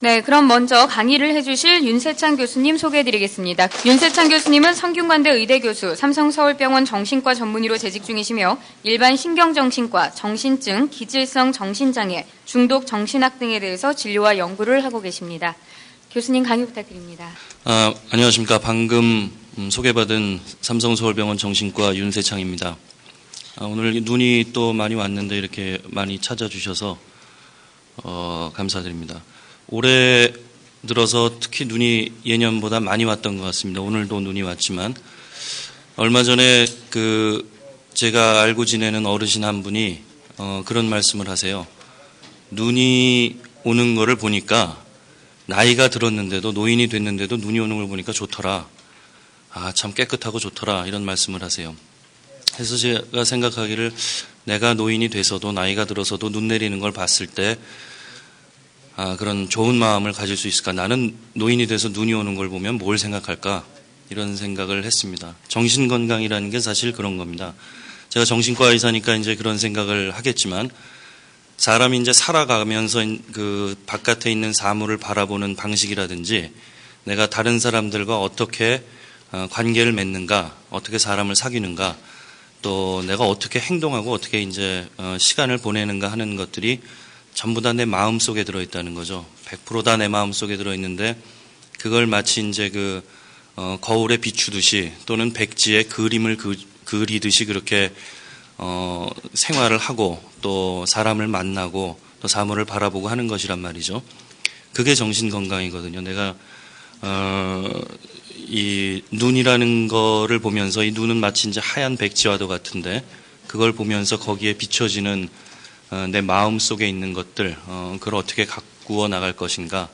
네, 그럼 먼저 강의를 해주실 윤세창 교수님 소개해드리겠습니다. 윤세창 교수님은 성균관대 의대교수, 삼성서울병원 정신과 전문의로 재직 중이시며 일반 신경정신과, 정신증, 기질성 정신장애, 중독 정신학 등에 대해서 진료와 연구를 하고 계십니다. 교수님 강의 부탁드립니다. 안녕하십니까. 방금 소개받은 삼성서울병원 정신과 윤세창입니다. 오늘 눈이 또 많이 왔는데 이렇게 많이 찾아주셔서 감사드립니다. 올해 들어서 특히 눈이 예년보다 많이 왔던 것 같습니다. 오늘도 눈이 왔지만 얼마 전에 제가 알고 지내는 어르신 한 분이 그런 말씀을 하세요. 눈이 오는 거를 보니까 나이가 들었는데도 노인이 됐는데도 눈이 오는 걸 보니까 좋더라. 참 깨끗하고 좋더라. 이런 말씀을 하세요. 그래서 제가 생각하기를 내가 노인이 돼서도 나이가 들어서도 눈 내리는 걸 봤을 때 그런 좋은 마음을 가질 수 있을까? 나는 노인이 돼서 눈이 오는 걸 보면 뭘 생각할까? 이런 생각을 했습니다. 정신건강이라는 게 사실 그런 겁니다. 제가 정신과 의사니까 이제 그런 생각을 하겠지만 사람이 이제 살아가면서 그 바깥에 있는 사물을 바라보는 방식이라든지 내가 다른 사람들과 어떻게 관계를 맺는가, 어떻게 사람을 사귀는가, 또 내가 어떻게 행동하고 어떻게 이제 시간을 보내는가 하는 것들이 전부 다 내 마음 속에 들어있다는 거죠. 100% 다 내 마음 속에 들어있는데 그걸 마치 이제 거울에 비추듯이 또는 백지에 그림을 그리듯이 그렇게 생활을 하고 또 사람을 만나고 또 사물을 바라보고 하는 것이란 말이죠. 그게 정신건강이거든요. 내가 이 눈이라는 거를 보면서 이 눈은 마치 이제 하얀 백지와도 같은데 그걸 보면서 거기에 비춰지는 내 마음 속에 있는 것들, 그걸 어떻게 가꾸어 나갈 것인가.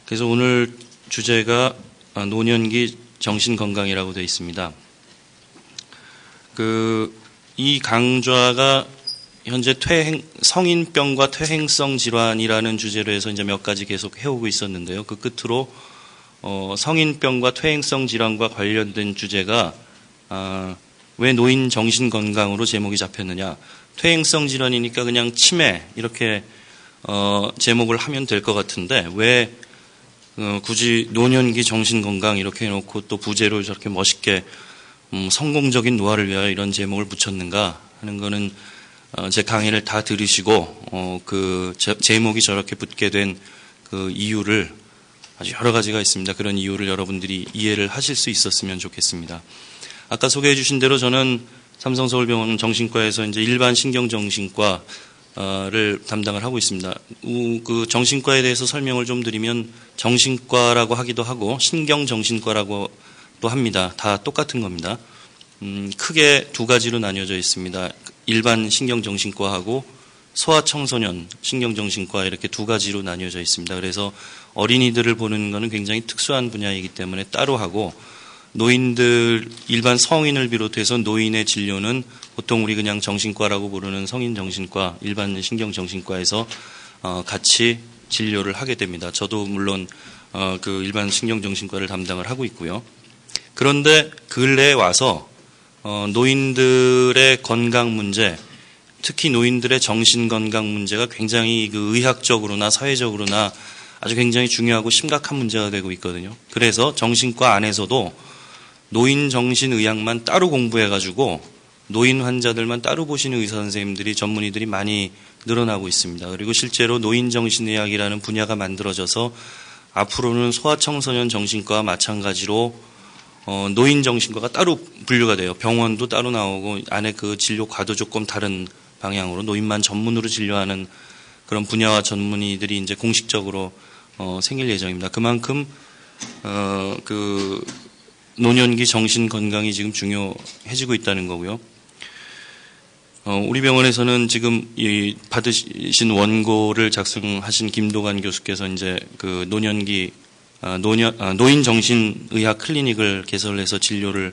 그래서 오늘 주제가 노년기 정신건강이라고 되어 있습니다. 이 강좌가 현재 성인병과 퇴행성 질환이라는 주제로 해서 이제 몇 가지 계속 해오고 있었는데요. 그 끝으로 성인병과 퇴행성 질환과 관련된 주제가 왜 노인 정신건강으로 제목이 잡혔느냐. 퇴행성 질환이니까 그냥 치매 이렇게 제목을 하면 될 것 같은데 왜 굳이 노년기 정신건강 이렇게 해놓고 또 부제로 저렇게 멋있게 성공적인 노화를 위하여 이런 제목을 붙였는가 하는 거는 제 강의를 다 들으시고 제목이 저렇게 붙게 된 그 이유를 아주 여러 가지가 있습니다. 그런 이유를 여러분들이 이해를 하실 수 있었으면 좋겠습니다. 아까 소개해 주신 대로 저는 삼성서울병원 정신과에서 이제 일반 신경정신과를 담당을 하고 있습니다. 그 정신과에 대해서 설명을 좀 드리면 정신과라고 하기도 하고 신경정신과라고 또 합니다. 다 똑같은 겁니다. 크게 두 가지로 나뉘어져 있습니다. 일반 신경정신과하고 소아청소년 신경정신과 이렇게 두 가지로 나뉘어져 있습니다. 그래서 어린이들을 보는 것은 굉장히 특수한 분야이기 때문에 따로 하고 노인들, 일반 성인을 비롯해서 노인의 진료는 보통 우리 그냥 정신과라고 부르는 성인정신과, 일반 신경정신과에서 같이 진료를 하게 됩니다. 저도 물론 그 일반 신경정신과를 담당을 하고 있고요. 그런데 근래에 와서 노인들의 건강 문제, 특히 노인들의 정신건강 문제가 굉장히 의학적으로나 사회적으로나 아주 굉장히 중요하고 심각한 문제가 되고 있거든요. 그래서 정신과 안에서도 노인 정신의학만 따로 공부해가지고 노인 환자들만 따로 보시는 의사 선생님들이 전문의들이 많이 늘어나고 있습니다. 그리고 실제로 노인 정신의학이라는 분야가 만들어져서 앞으로는 소아청소년 정신과와 마찬가지로 노인 정신과가 따로 분류가 돼요. 병원도 따로 나오고 안에 그 진료과도 조금 다른 방향으로 노인만 전문으로 진료하는 그런 분야와 전문의들이 이제 공식적으로 생길 예정입니다. 그만큼 노년기 정신 건강이 지금 중요해지고 있다는 거고요. 우리 병원에서는 지금 이 받으신 원고를 작성하신 김도관 교수께서 이제 그 노인 정신의학 클리닉을 개설해서 진료를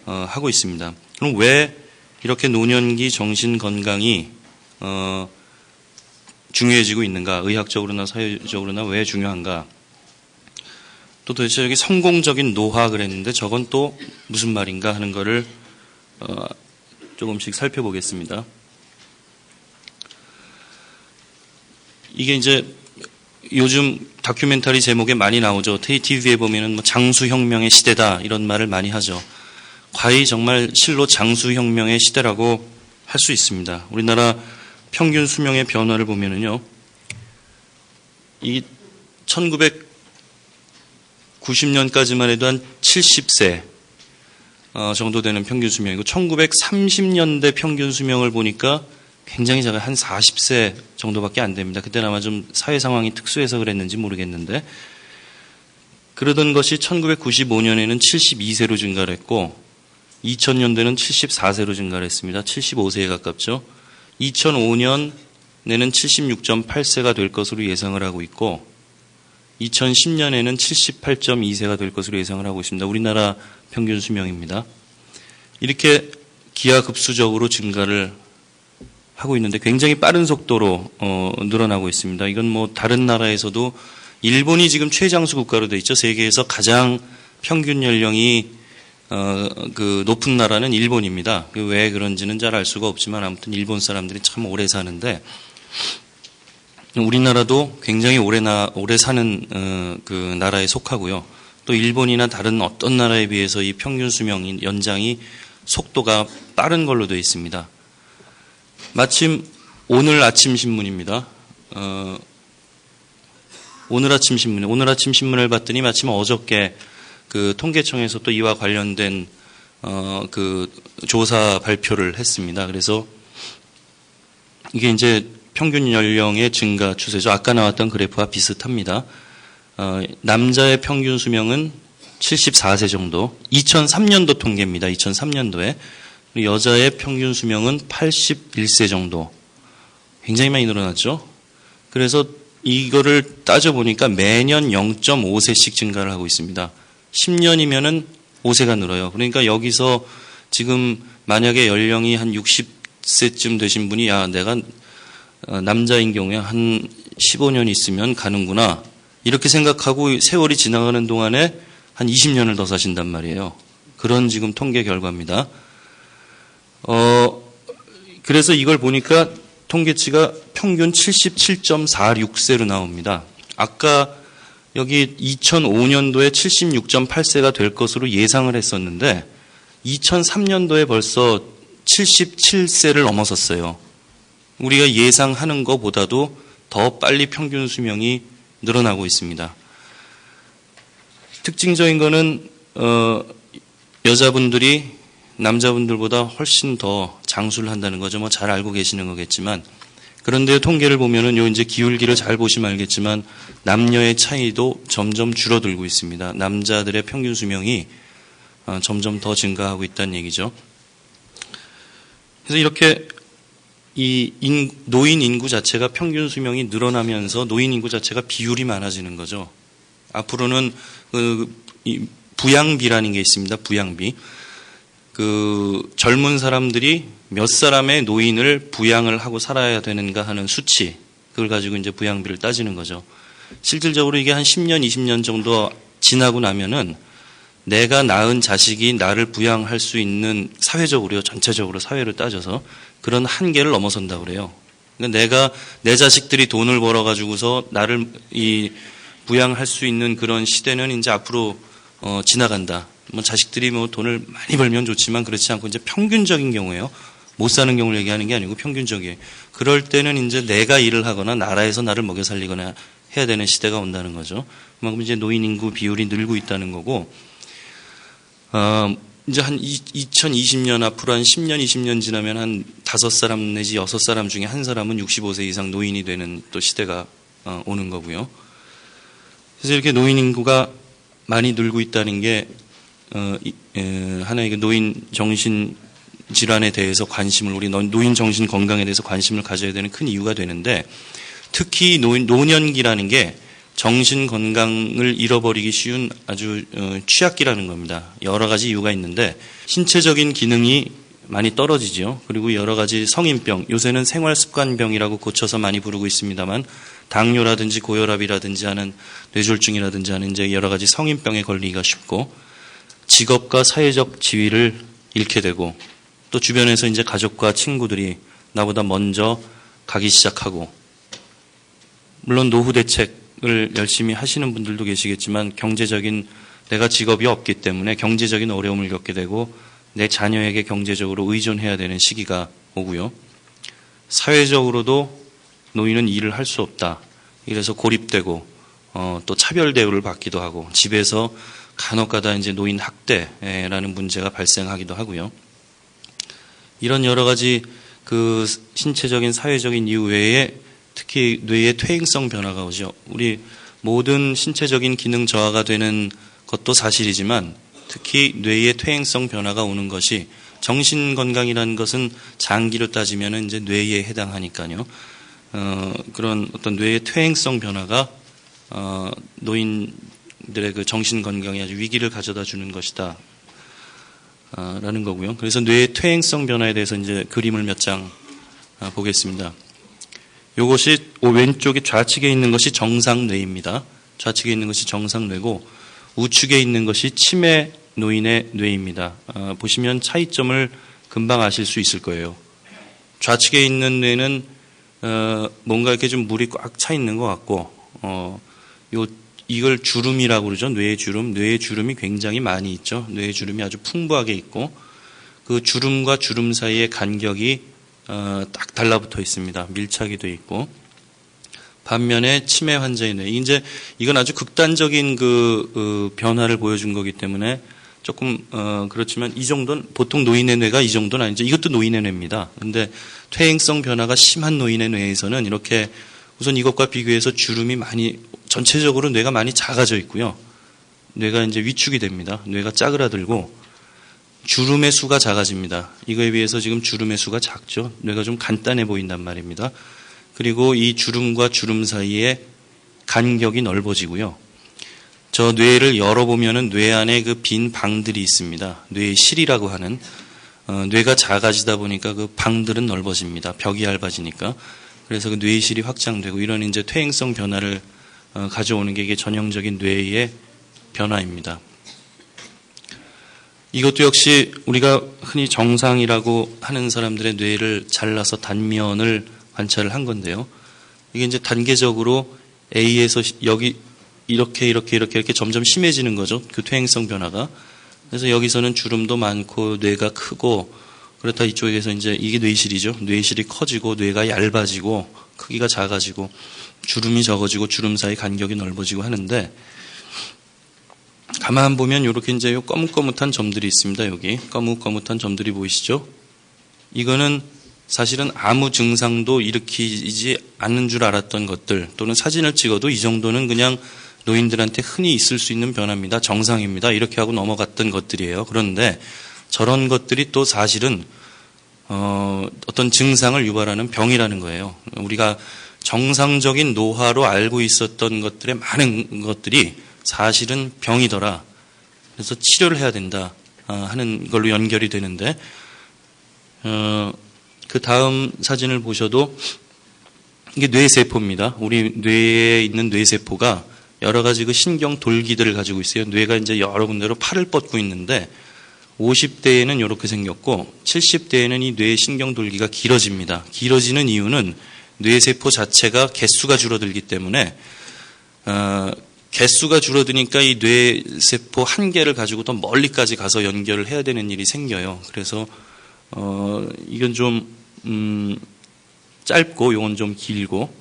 하고 있습니다. 그럼 왜 이렇게 노년기 정신 건강이 중요해지고 있는가? 의학적으로나 사회적으로나 왜 중요한가? 또 도대체 여기 성공적인 노화 그랬는데 저건 또 무슨 말인가 하는 거를 조금씩 살펴보겠습니다. 이게 이제 요즘 다큐멘터리 제목에 많이 나오죠. TV에 보면은 뭐 장수혁명의 시대다 이런 말을 많이 하죠. 과히 정말 실로 장수혁명의 시대라고 할 수 있습니다. 우리나라 평균 수명의 변화를 보면은요, 이 1990년까지만 해도 한 70세 정도 되는 평균 수명이고 1930년대 평균 수명을 보니까 굉장히 작아요. 한 40세 정도밖에 안 됩니다. 그때는 아마 좀 사회 상황이 특수해서 그랬는지 모르겠는데, 그러던 것이 1995년에는 72세로 증가를 했고 2000년대는 74세로 증가를 했습니다. 75세에 가깝죠. 2005년에는 76.8세가 될 것으로 예상을 하고 있고 2010년에는 78.2세가 될 것으로 예상을 하고 있습니다. 우리나라 평균 수명입니다. 이렇게 기하급수적으로 증가를 하고 있는데 굉장히 빠른 속도로 늘어나고 있습니다. 이건 뭐 다른 나라에서도 일본이 지금 최장수 국가로 돼 있죠. 세계에서 가장 평균 연령이 높은 나라는 일본입니다. 왜 그런지는 잘 알 수가 없지만 아무튼 일본 사람들이 참 오래 사는데 우리나라도 굉장히 오래 사는 그 나라에 속하고요. 또 일본이나 다른 어떤 나라에 비해서 이 평균 수명 연장이 속도가 빠른 걸로 되어 있습니다. 마침 오늘 아침 신문입니다. 오늘 아침 신문을 봤더니 마침 어저께 그 통계청에서 또 이와 관련된 그 조사 발표를 했습니다. 그래서 이게 이제 평균 연령의 증가 추세죠. 아까 나왔던 그래프와 비슷합니다. 남자의 평균 수명은 74세 정도, 2003년도 통계입니다. 2003년도에. 여자의 평균 수명은 81세 정도. 굉장히 많이 늘어났죠. 그래서 이거를 따져보니까 매년 0.5세씩 증가를 하고 있습니다. 10년이면은 5세가 늘어요. 그러니까 여기서 지금 만약에 연령이 한 60세쯤 되신 분이 내가 남자인 경우에 한 15년 있으면 가는구나. 이렇게 생각하고 세월이 지나가는 동안에 한 20년을 더 사신단 말이에요. 그런 지금 통계 결과입니다. 그래서 이걸 보니까 통계치가 평균 77.46세로 나옵니다. 아까 여기 2005년도에 76.8세가 될 것으로 예상을 했었는데 2003년도에 벌써 77세를 넘어섰어요. 우리가 예상하는 것보다도 더 빨리 평균 수명이 늘어나고 있습니다. 특징적인 거는 여자분들이 남자분들보다 훨씬 더 장수를 한다는 거죠. 뭐 잘 알고 계시는 거겠지만, 그런데 통계를 보면은 이제 기울기를 잘 보시면 알겠지만 남녀의 차이도 점점 줄어들고 있습니다. 남자들의 평균 수명이 점점 더 증가하고 있다는 얘기죠. 그래서 이렇게 이 노인 인구 자체가 평균 수명이 늘어나면서 노인 인구 자체가 비율이 많아지는 거죠. 앞으로는 이 부양비라는 게 있습니다. 부양비. 젊은 사람들이 몇 사람의 노인을 부양을 하고 살아야 되는가 하는 수치, 그걸 가지고 이제 부양비를 따지는 거죠. 실질적으로 이게 한 10년, 20년 정도 지나고 나면은 내가 낳은 자식이 나를 부양할 수 있는 사회적으로요, 전체적으로 사회를 따져서 그런 한계를 넘어선다고 그래요. 그러니까 내가 내 자식들이 돈을 벌어가지고서 나를 부양할 수 있는 그런 시대는 이제 앞으로 지나간다. 뭐 자식들이 뭐 돈을 많이 벌면 좋지만 그렇지 않고 이제 평균적인 경우에요. 못 사는 경우를 얘기하는 게 아니고 평균적이에요. 그럴 때는 이제 내가 일을 하거나 나라에서 나를 먹여 살리거나 해야 되는 시대가 온다는 거죠. 그만큼 이제 노인 인구 비율이 늘고 있다는 거고, 이제 한 2020년 앞으로 한 10년, 20년 지나면 한 5사람 내지 6사람 중에 한 사람은 65세 이상 노인이 되는 또 시대가 오는 거고요. 그래서 이렇게 노인 인구가 많이 늘고 있다는 게 하나의 노인 정신 질환에 대해서 우리 노인 정신 건강에 대해서 관심을 가져야 되는 큰 이유가 되는데, 특히 노년기라는 게 정신 건강을 잃어버리기 쉬운 아주 취약기라는 겁니다. 여러 가지 이유가 있는데 신체적인 기능이 많이 떨어지죠. 그리고 여러 가지 성인병, 요새는 생활습관병이라고 고쳐서 많이 부르고 있습니다만 당뇨라든지 고혈압이라든지 하는 뇌졸중이라든지 하는 이제 여러 가지 성인병에 걸리기가 쉽고, 직업과 사회적 지위를 잃게 되고, 또 주변에서 이제 가족과 친구들이 나보다 먼저 가기 시작하고, 물론 노후 대책 직장을 열심히 하시는 분들도 계시겠지만 경제적인 내가 직업이 없기 때문에 경제적인 어려움을 겪게 되고 내 자녀에게 경제적으로 의존해야 되는 시기가 오고요. 사회적으로도 노인은 일을 할 수 없다. 이래서 고립되고 또 차별 대우를 받기도 하고 집에서 간혹가다 이제 노인 학대라는 문제가 발생하기도 하고요. 이런 여러 가지 그 신체적인 사회적인 이유 외에 특히 뇌의 퇴행성 변화가 오죠. 우리 모든 신체적인 기능 저하가 되는 것도 사실이지만 특히 뇌의 퇴행성 변화가 오는 것이 정신 건강이라는 것은 장기로 따지면 이제 뇌에 해당하니까요. 그런 어떤 뇌의 퇴행성 변화가 노인들의 그 정신 건강에 아주 위기를 가져다 주는 것이다. 라는 거고요. 그래서 뇌의 퇴행성 변화에 대해서 이제 그림을 몇 장 보겠습니다. 요것이 왼쪽에 좌측에 있는 것이 정상뇌입니다. 좌측에 있는 것이 정상뇌고 우측에 있는 것이 치매 노인의 뇌입니다. 보시면 차이점을 금방 아실 수 있을 거예요. 좌측에 있는 뇌는 뭔가 이렇게 좀 물이 꽉 차 있는 것 같고 이걸 주름이라고 그러죠. 뇌의 주름. 뇌의 주름이 굉장히 많이 있죠. 뇌의 주름이 아주 풍부하게 있고 그 주름과 주름 사이의 간격이 딱 달라붙어 있습니다. 밀착이 돼 있고 반면에 치매 환자의 뇌. 이제 이건 아주 극단적인 그 변화를 보여준 거기 때문에 조금 그렇지만 이 정도는 보통 노인의 뇌가 이 정도는 아니죠. 이것도 노인의 뇌입니다. 그런데 퇴행성 변화가 심한 노인의 뇌에서는 이렇게 우선 이것과 비교해서 주름이 많이 전체적으로 뇌가 많이 작아져 있고요. 뇌가 이제 위축이 됩니다. 뇌가 짜그라들고 주름의 수가 작아집니다. 이거에 비해서 지금 주름의 수가 작죠. 뇌가 좀 간단해 보인단 말입니다. 그리고 이 주름과 주름 사이에 간격이 넓어지고요. 저 뇌를 열어보면은 뇌 안에 그 빈 방들이 있습니다. 뇌의 실이라고 하는 뇌가 작아지다 보니까 그 방들은 넓어집니다. 벽이 얇아지니까. 그래서 그 뇌의 실이 확장되고 이런 이제 퇴행성 변화를 가져오는 게 이게 전형적인 뇌의 변화입니다. 이것도 역시 우리가 흔히 정상이라고 하는 사람들의 뇌를 잘라서 단면을 관찰을 한 건데요. 이게 이제 단계적으로 A에서 여기 이렇게 점점 심해지는 거죠. 그 퇴행성 변화가. 그래서 여기서는 주름도 많고 뇌가 크고 그렇다 이쪽에서 이제 이게 뇌실이죠. 뇌실이 커지고 뇌가 얇아지고 크기가 작아지고 주름이 적어지고 주름 사이 간격이 넓어지고 하는데 가만 보면 이렇게 이제 요 거뭇거뭇한 점들이 있습니다. 여기 거뭇거뭇한 점들이 보이시죠? 이거는 사실은 아무 증상도 일으키지 않는 줄 알았던 것들 또는 사진을 찍어도 이 정도는 그냥 노인들한테 흔히 있을 수 있는 변화입니다. 정상입니다. 이렇게 하고 넘어갔던 것들이에요. 그런데 저런 것들이 또 사실은 어떤 증상을 유발하는 병이라는 거예요. 우리가 정상적인 노화로 알고 있었던 것들의 많은 것들이 사실은 병이더라. 그래서 치료를 해야 된다 하는 걸로 연결이 되는데 그 다음 사진을 보셔도 이게 뇌세포입니다. 우리 뇌에 있는 뇌세포가 여러 가지 그 신경 돌기들을 가지고 있어요. 뇌가 이제 여러 군데로 팔을 뻗고 있는데 50대에는 이렇게 생겼고 70대에는 이 뇌의 신경 돌기가 길어집니다. 길어지는 이유는 뇌세포 자체가 개수가 줄어들기 때문에 개수가 줄어드니까 이 뇌세포 한 개를 가지고 더 멀리까지 가서 연결을 해야 되는 일이 생겨요. 그래서 이건 좀 짧고 이건 좀 길고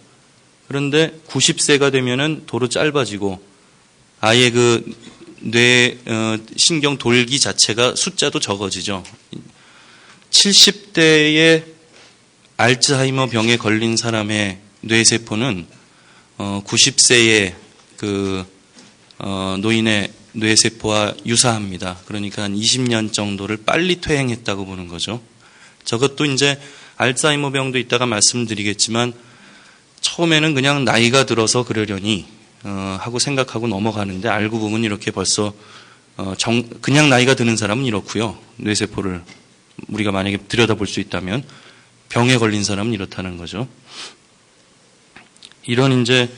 그런데 90세가 되면은 도로 짧아지고 아예 그 뇌 신경 돌기 자체가 숫자도 적어지죠. 70대에 알츠하이머 병에 걸린 사람의 뇌세포는 90세의 그 노인의 뇌세포와 유사합니다. 그러니까 한 20년 정도를 빨리 퇴행했다고 보는 거죠. 저것도 이제 알츠하이머 병도 이따가 말씀드리겠지만 처음에는 그냥 나이가 들어서 그러려니 하고 생각하고 넘어가는데 알고 보면 이렇게 벌써 그냥 나이가 드는 사람은 이렇고요. 뇌세포를 우리가 만약에 들여다볼 수 있다면 병에 걸린 사람은 이렇다는 거죠. 이런 이제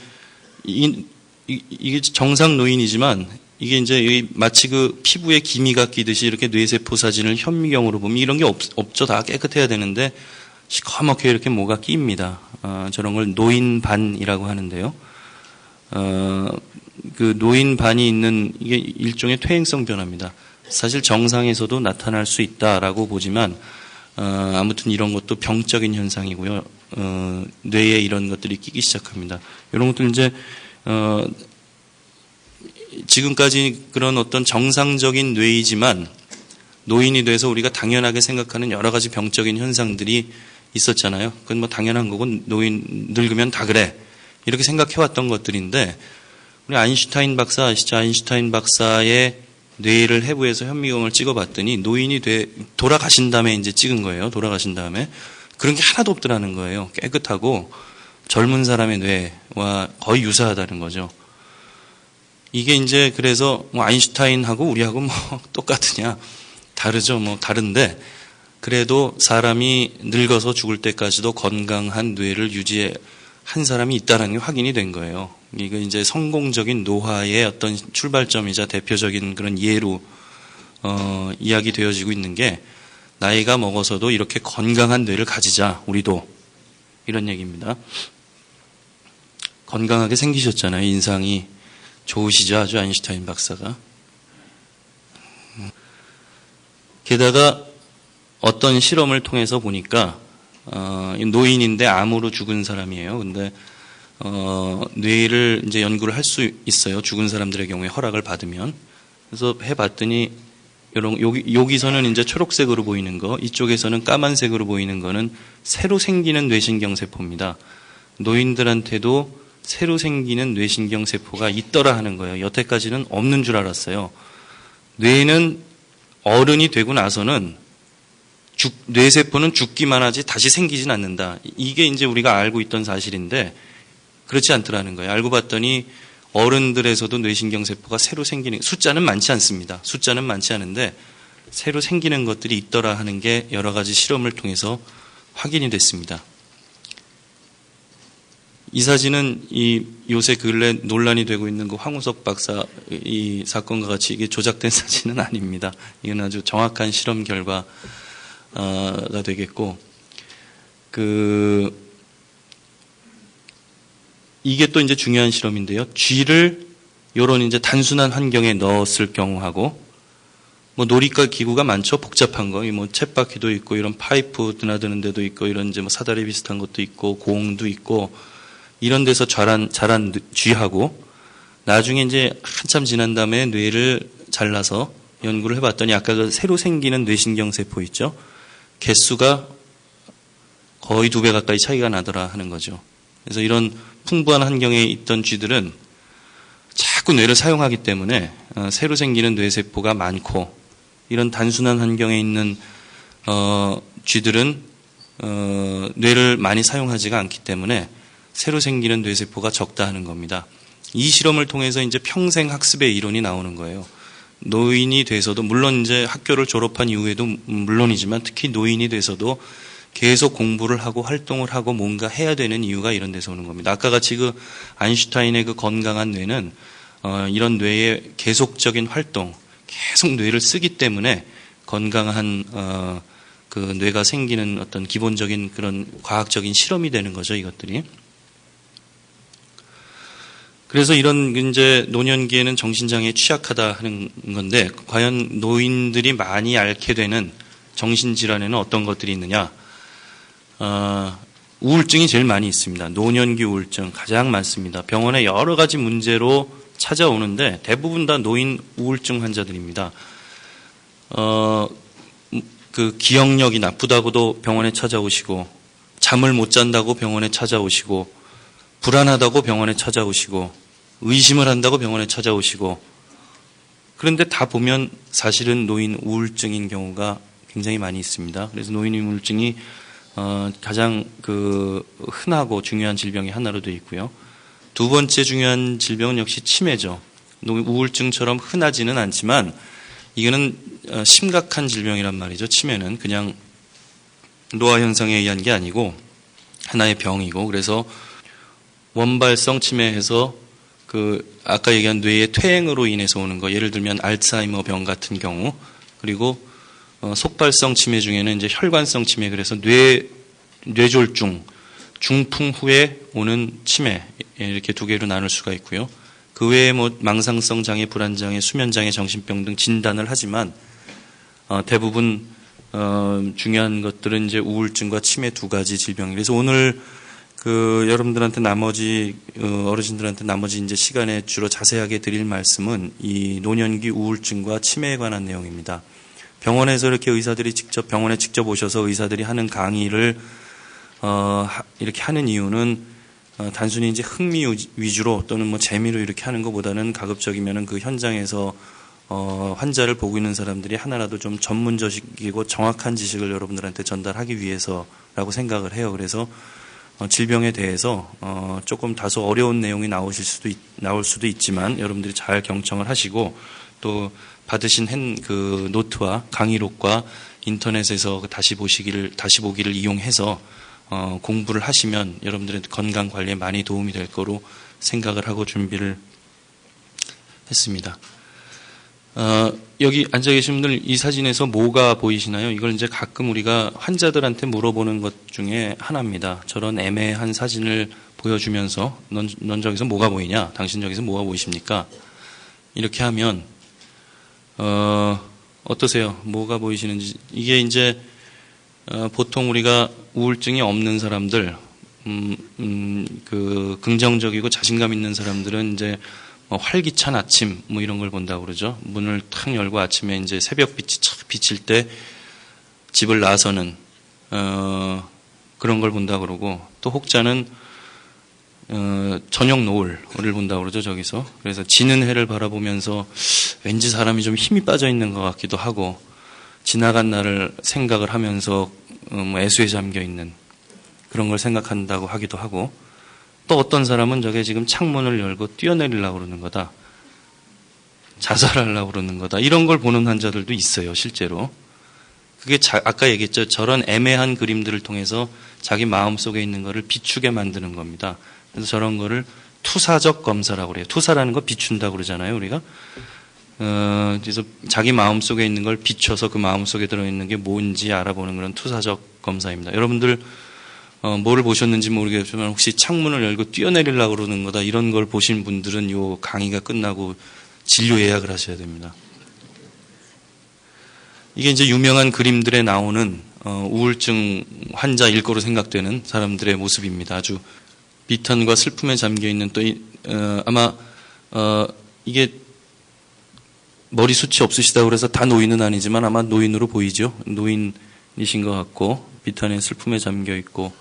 이게 정상 노인이지만 이게 이제 마치 그 피부에 기미가 끼듯이 이렇게 뇌세포 사진을 현미경으로 보면 이런 게 없죠. 다 깨끗해야 되는데 시커멓게 이렇게 뭐가 끼입니다. 저런 걸 노인반이라고 하는데요. 그 노인반이 있는 이게 일종의 퇴행성 변화입니다. 사실 정상에서도 나타날 수 있다라고 보지만 아무튼 이런 것도 병적인 현상이고요. 뇌에 이런 것들이 끼기 시작합니다. 이런 것들 이제 지금까지 그런 어떤 정상적인 뇌이지만 노인이 돼서 우리가 당연하게 생각하는 여러 가지 병적인 현상들이 있었잖아요. 그건 뭐 당연한 거고 노인 늙으면 다 그래 이렇게 생각해왔던 것들인데 우리 아인슈타인 박사 아시죠? 아인슈타인 박사의 뇌를 해부해서 현미경을 찍어봤더니 노인이 돌아가신 다음에 이제 찍은 거예요. 돌아가신 다음에 그런 게 하나도 없더라는 거예요. 깨끗하고 젊은 사람의 뇌와 거의 유사하다는 거죠. 이게 이제 그래서 뭐 아인슈타인하고 우리하고 뭐 똑같으냐? 다르죠. 뭐 다른데 그래도 사람이 늙어서 죽을 때까지도 건강한 뇌를 유지한 사람이 있다는 게 확인이 된 거예요. 이거 이제 성공적인 노화의 어떤 출발점이자 대표적인 그런 예로 이야기되어지고 있는 게 나이가 먹어서도 이렇게 건강한 뇌를 가지자 우리도 이런 얘기입니다. 건강하게 생기셨잖아요. 인상이 좋으시죠. 아주 아인슈타인 박사가. 게다가 어떤 실험을 통해서 보니까 노인인데 암으로 죽은 사람이에요. 근데 뇌를 이제 연구를 할 수 있어요. 죽은 사람들의 경우에 허락을 받으면. 그래서 해봤더니 여기서는 이제 초록색으로 보이는 거, 이쪽에서는 까만색으로 보이는 거는 새로 생기는 뇌신경 세포입니다. 노인들한테도 새로 생기는 뇌신경 세포가 있더라 하는 거예요. 여태까지는 없는 줄 알았어요. 뇌는 어른이 되고 나서는 뇌세포는 죽기만 하지 다시 생기진 않는다. 이게 이제 우리가 알고 있던 사실인데 그렇지 않더라는 거예요. 알고 봤더니 어른들에서도 뇌신경세포가 새로 생기는, 숫자는 많지 않습니다. 숫자는 많지 않은데 새로 생기는 것들이 있더라 하는 게 여러 가지 실험을 통해서 확인이 됐습니다. 이 사진은 요새 근래 논란이 되고 있는 그 황우석 박사 이 사건과 같이 이게 조작된 사진은 아닙니다. 이건 아주 정확한 실험 결과가 되겠고, 이게 또 이제 중요한 실험인데요. 쥐를 요런 이제 단순한 환경에 넣었을 경우하고, 뭐 놀이과 기구가 많죠. 복잡한 거. 뭐 쳇바퀴도 있고, 이런 파이프 드나드는 데도 있고, 이런 이제 뭐 사다리 비슷한 것도 있고, 공도 있고, 이런 데서 자란 쥐하고, 나중에 이제 한참 지난 다음에 뇌를 잘라서 연구를 해봤더니 아까 그 새로 생기는 뇌신경세포 있죠. 개수가 거의 2배 가까이 차이가 나더라 하는 거죠. 그래서 이런 풍부한 환경에 있던 쥐들은 자꾸 뇌를 사용하기 때문에 새로 생기는 뇌세포가 많고, 이런 단순한 환경에 있는 쥐들은 뇌를 많이 사용하지가 않기 때문에 새로 생기는 뇌세포가 적다 하는 겁니다. 이 실험을 통해서 이제 평생 학습의 이론이 나오는 거예요. 노인이 돼서도, 물론 이제 학교를 졸업한 이후에도 물론이지만 특히 노인이 돼서도 계속 공부를 하고 활동을 하고 뭔가 해야 되는 이유가 이런 데서 오는 겁니다. 아까 같이 그 아인슈타인의 그 건강한 뇌는 이런 뇌의 계속적인 활동, 계속 뇌를 쓰기 때문에 건강한 그 뇌가 생기는 어떤 기본적인 그런 과학적인 실험이 되는 거죠, 이것들이. 그래서 이런 이제 노년기에는 정신장애에 취약하다 하는 건데, 과연 노인들이 많이 앓게 되는 정신질환에는 어떤 것들이 있느냐? 우울증이 제일 많이 있습니다. 노년기 우울증 가장 많습니다. 병원에 여러 가지 문제로 찾아오는데 대부분 다 노인 우울증 환자들입니다. 그 기억력이 나쁘다고도 병원에 찾아오시고, 잠을 못 잔다고 병원에 찾아오시고, 불안하다고 병원에 찾아오시고, 의심을 한다고 병원에 찾아오시고, 그런데 다 보면 사실은 노인 우울증인 경우가 굉장히 많이 있습니다. 그래서 노인 우울증이 가장 흔하고 중요한 질병의 하나로 되어 있고요. 두 번째 중요한 질병은 역시 치매죠. 우울증처럼 흔하지는 않지만 이거는 심각한 질병이란 말이죠. 치매는 그냥 노화 현상에 의한 게 아니고 하나의 병이고, 그래서 원발성 치매에서 아까 얘기한 뇌의 퇴행으로 인해서 오는 거, 예를 들면 알츠하이머 병 같은 경우, 그리고 속발성 치매 중에는 이제 혈관성 치매, 그래서 뇌졸중, 중풍 후에 오는 치매 이렇게 두 개로 나눌 수가 있고요. 그 외에 뭐 망상성 장애, 불안장애, 수면장애, 정신병 등 진단을 하지만 대부분 중요한 것들은 이제 우울증과 치매 두 가지 질병. 그래서 오늘 여러분들한테 나머지 어르신들한테 나머지 이제 시간에 주로 자세하게 드릴 말씀은 이 노년기 우울증과 치매에 관한 내용입니다. 병원에서 이렇게 의사들이 병원에 직접 오셔서 의사들이 하는 강의를 이렇게 하는 이유는 단순히 이제 흥미 위주로 또는 뭐 재미로 이렇게 하는 것보다는 가급적이면은 그 현장에서 환자를 보고 있는 사람들이 하나라도 좀 전문적이고 정확한 지식을 여러분들한테 전달하기 위해서라고 생각을 해요. 그래서 질병에 대해서 조금 다소 어려운 내용이 나올 수도 있지만 여러분들이 잘 경청을 하시고 또 받으신 그 노트와 강의록과 인터넷에서 다시 보기를 이용해서 공부를 하시면 여러분들의 건강 관리에 많이 도움이 될 거로 생각을 하고 준비를 했습니다. 여기 앉아 계신 분들 이 사진에서 뭐가 보이시나요? 이걸 이제 가끔 우리가 환자들한테 물어보는 것 중에 하나입니다. 저런 애매한 사진을 보여주면서 넌 저기서 뭐가 보이냐? 당신 저기서 뭐가 보이십니까? 이렇게 하면 어떠세요? 뭐가 보이시는지. 이게 이제 보통 우리가 우울증이 없는 사람들, 그 긍정적이고 자신감 있는 사람들은 이제 활기찬 아침 뭐 이런 걸 본다고 그러죠. 문을 탁 열고 아침에 이제 새벽빛이 착 비칠 때 집을 나서는 그런 걸 본다고 그러고 또 혹자는 저녁 노을을 본다고 그러죠. 저기서. 그래서 지는 해를 바라보면서 왠지 사람이 좀 힘이 빠져 있는 것 같기도 하고 지나간 날을 생각을 하면서 애수에 잠겨 있는 그런 걸 생각한다고 하기도 하고 또 어떤 사람은 저게 지금 창문을 열고 뛰어내리려고 그러는 거다. 자살하려고 그러는 거다. 이런 걸 보는 환자들도 있어요. 실제로. 그게 아까 얘기했죠. 저런 애매한 그림들을 통해서 자기 마음속에 있는 거를 비추게 만드는 겁니다. 그래서 저런 거를 투사적 검사라고 그래요. 투사라는 거 비춘다고 그러잖아요. 우리가. 그래서 자기 마음속에 있는 걸 비춰서 그 마음속에 들어있는 게 뭔지 알아보는 그런 투사적 검사입니다. 여러분들 뭐를 보셨는지 모르겠지만 혹시 창문을 열고 뛰어내리려고 그러는 거다 이런 걸 보신 분들은 요 강의가 끝나고 진료 예약을 하셔야 됩니다. 이게 이제 유명한 그림들에 나오는 우울증 환자일 거로 생각되는 사람들의 모습입니다. 아주 비탄과 슬픔에 잠겨 있는 또 아마 이게 머리숱이 없으시다고 그래서 다 노인은 아니지만 아마 노인으로 보이죠. 노인이신 것 같고 비탄의 슬픔에 잠겨 있고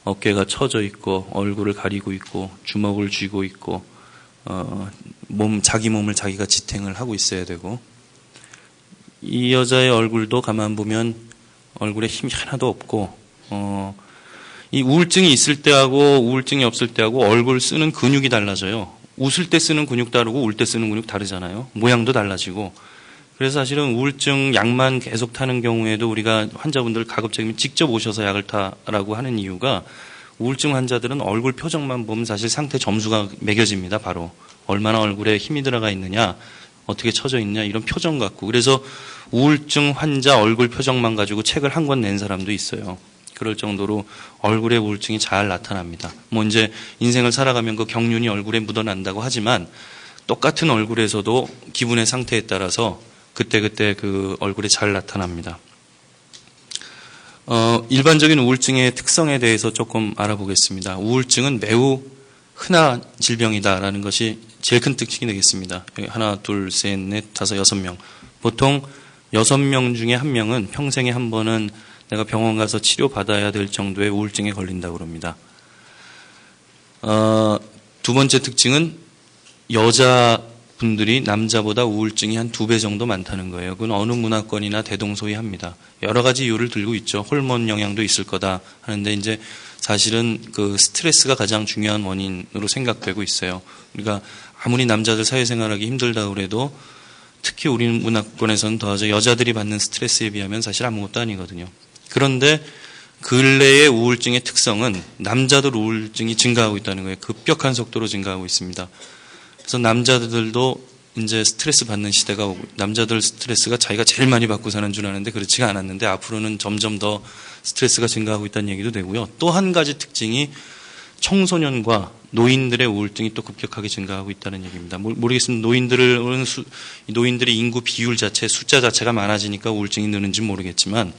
어깨가 처져 있고 얼굴을 가리고 있고 주먹을 쥐고 있고 자기 몸을 자기가 지탱을 하고 있어야 되고 이 여자의 얼굴도 가만 보면 얼굴에 힘이 하나도 없고 이 우울증이 있을 때하고 우울증이 없을 때하고 얼굴 쓰는 근육이 달라져요. 웃을 때 쓰는 근육 다르고 울 때 쓰는 근육 다르잖아요. 모양도 달라지고. 그래서 사실은 우울증 약만 계속 타는 경우에도 우리가 환자분들 가급적이면 직접 오셔서 약을 타라고 하는 이유가 우울증 환자들은 얼굴 표정만 보면 사실 상태 점수가 매겨집니다. 바로 얼마나 얼굴에 힘이 들어가 있느냐, 어떻게 처져 있냐 이런 표정 갖고. 그래서 우울증 환자 얼굴 표정만 가지고 책을 한 권 낸 사람도 있어요. 그럴 정도로 얼굴에 우울증이 잘 나타납니다. 뭐 이제 인생을 살아가면 그 경륜이 얼굴에 묻어난다고 하지만 똑같은 얼굴에서도 기분의 상태에 따라서 그때그때 그 얼굴에 잘 나타납니다. 일반적인 우울증의 특성에 대해서 조금 알아보겠습니다. 우울증은 매우 흔한 질병이다라는 것이 제일 큰 특징이 되겠습니다. 하나, 둘, 셋, 넷, 다섯, 6명. 보통 6명 중에 1명은 평생에 한 번은 내가 병원 가서 치료받아야 될 정도의 우울증에 걸린다고 합니다. 두 번째 특징은 여자분들이 남자보다 우울증이 한 2배 정도 많다는 거예요. 그건 어느 문화권이나 대동소이합니다. 여러 가지 이유를 들고 있죠. 호르몬 영향도 있을 거다 하는데 이제 사실은 그 스트레스가 가장 중요한 원인으로 생각되고 있어요. 우리가 아무리 남자들 사회생활하기 힘들다고 그래도 특히 우리 문화권에서는 더하죠. 여자들이 받는 스트레스에 비하면 사실 아무것도 아니거든요. 그런데 근래의 우울증의 특성은 남자들 우울증이 증가하고 있다는 거예요. 급격한 속도로 증가하고 있습니다. 그래서 남자들도 이제 스트레스 받는 시대가 오고, 남자들 스트레스가 자기가 제일 많이 받고 사는 줄 아는데 그렇지가 않았는데 앞으로는 점점 더 스트레스가 증가하고 있다는 얘기도 되고요. 또 한 가지 특징이 청소년과 노인들의 우울증이 또 급격하게 증가하고 있다는 얘기입니다. 모르겠습니다. 노인들의 인구 비율 자체, 숫자 자체가 많아지니까 우울증이 느는지 모르겠지만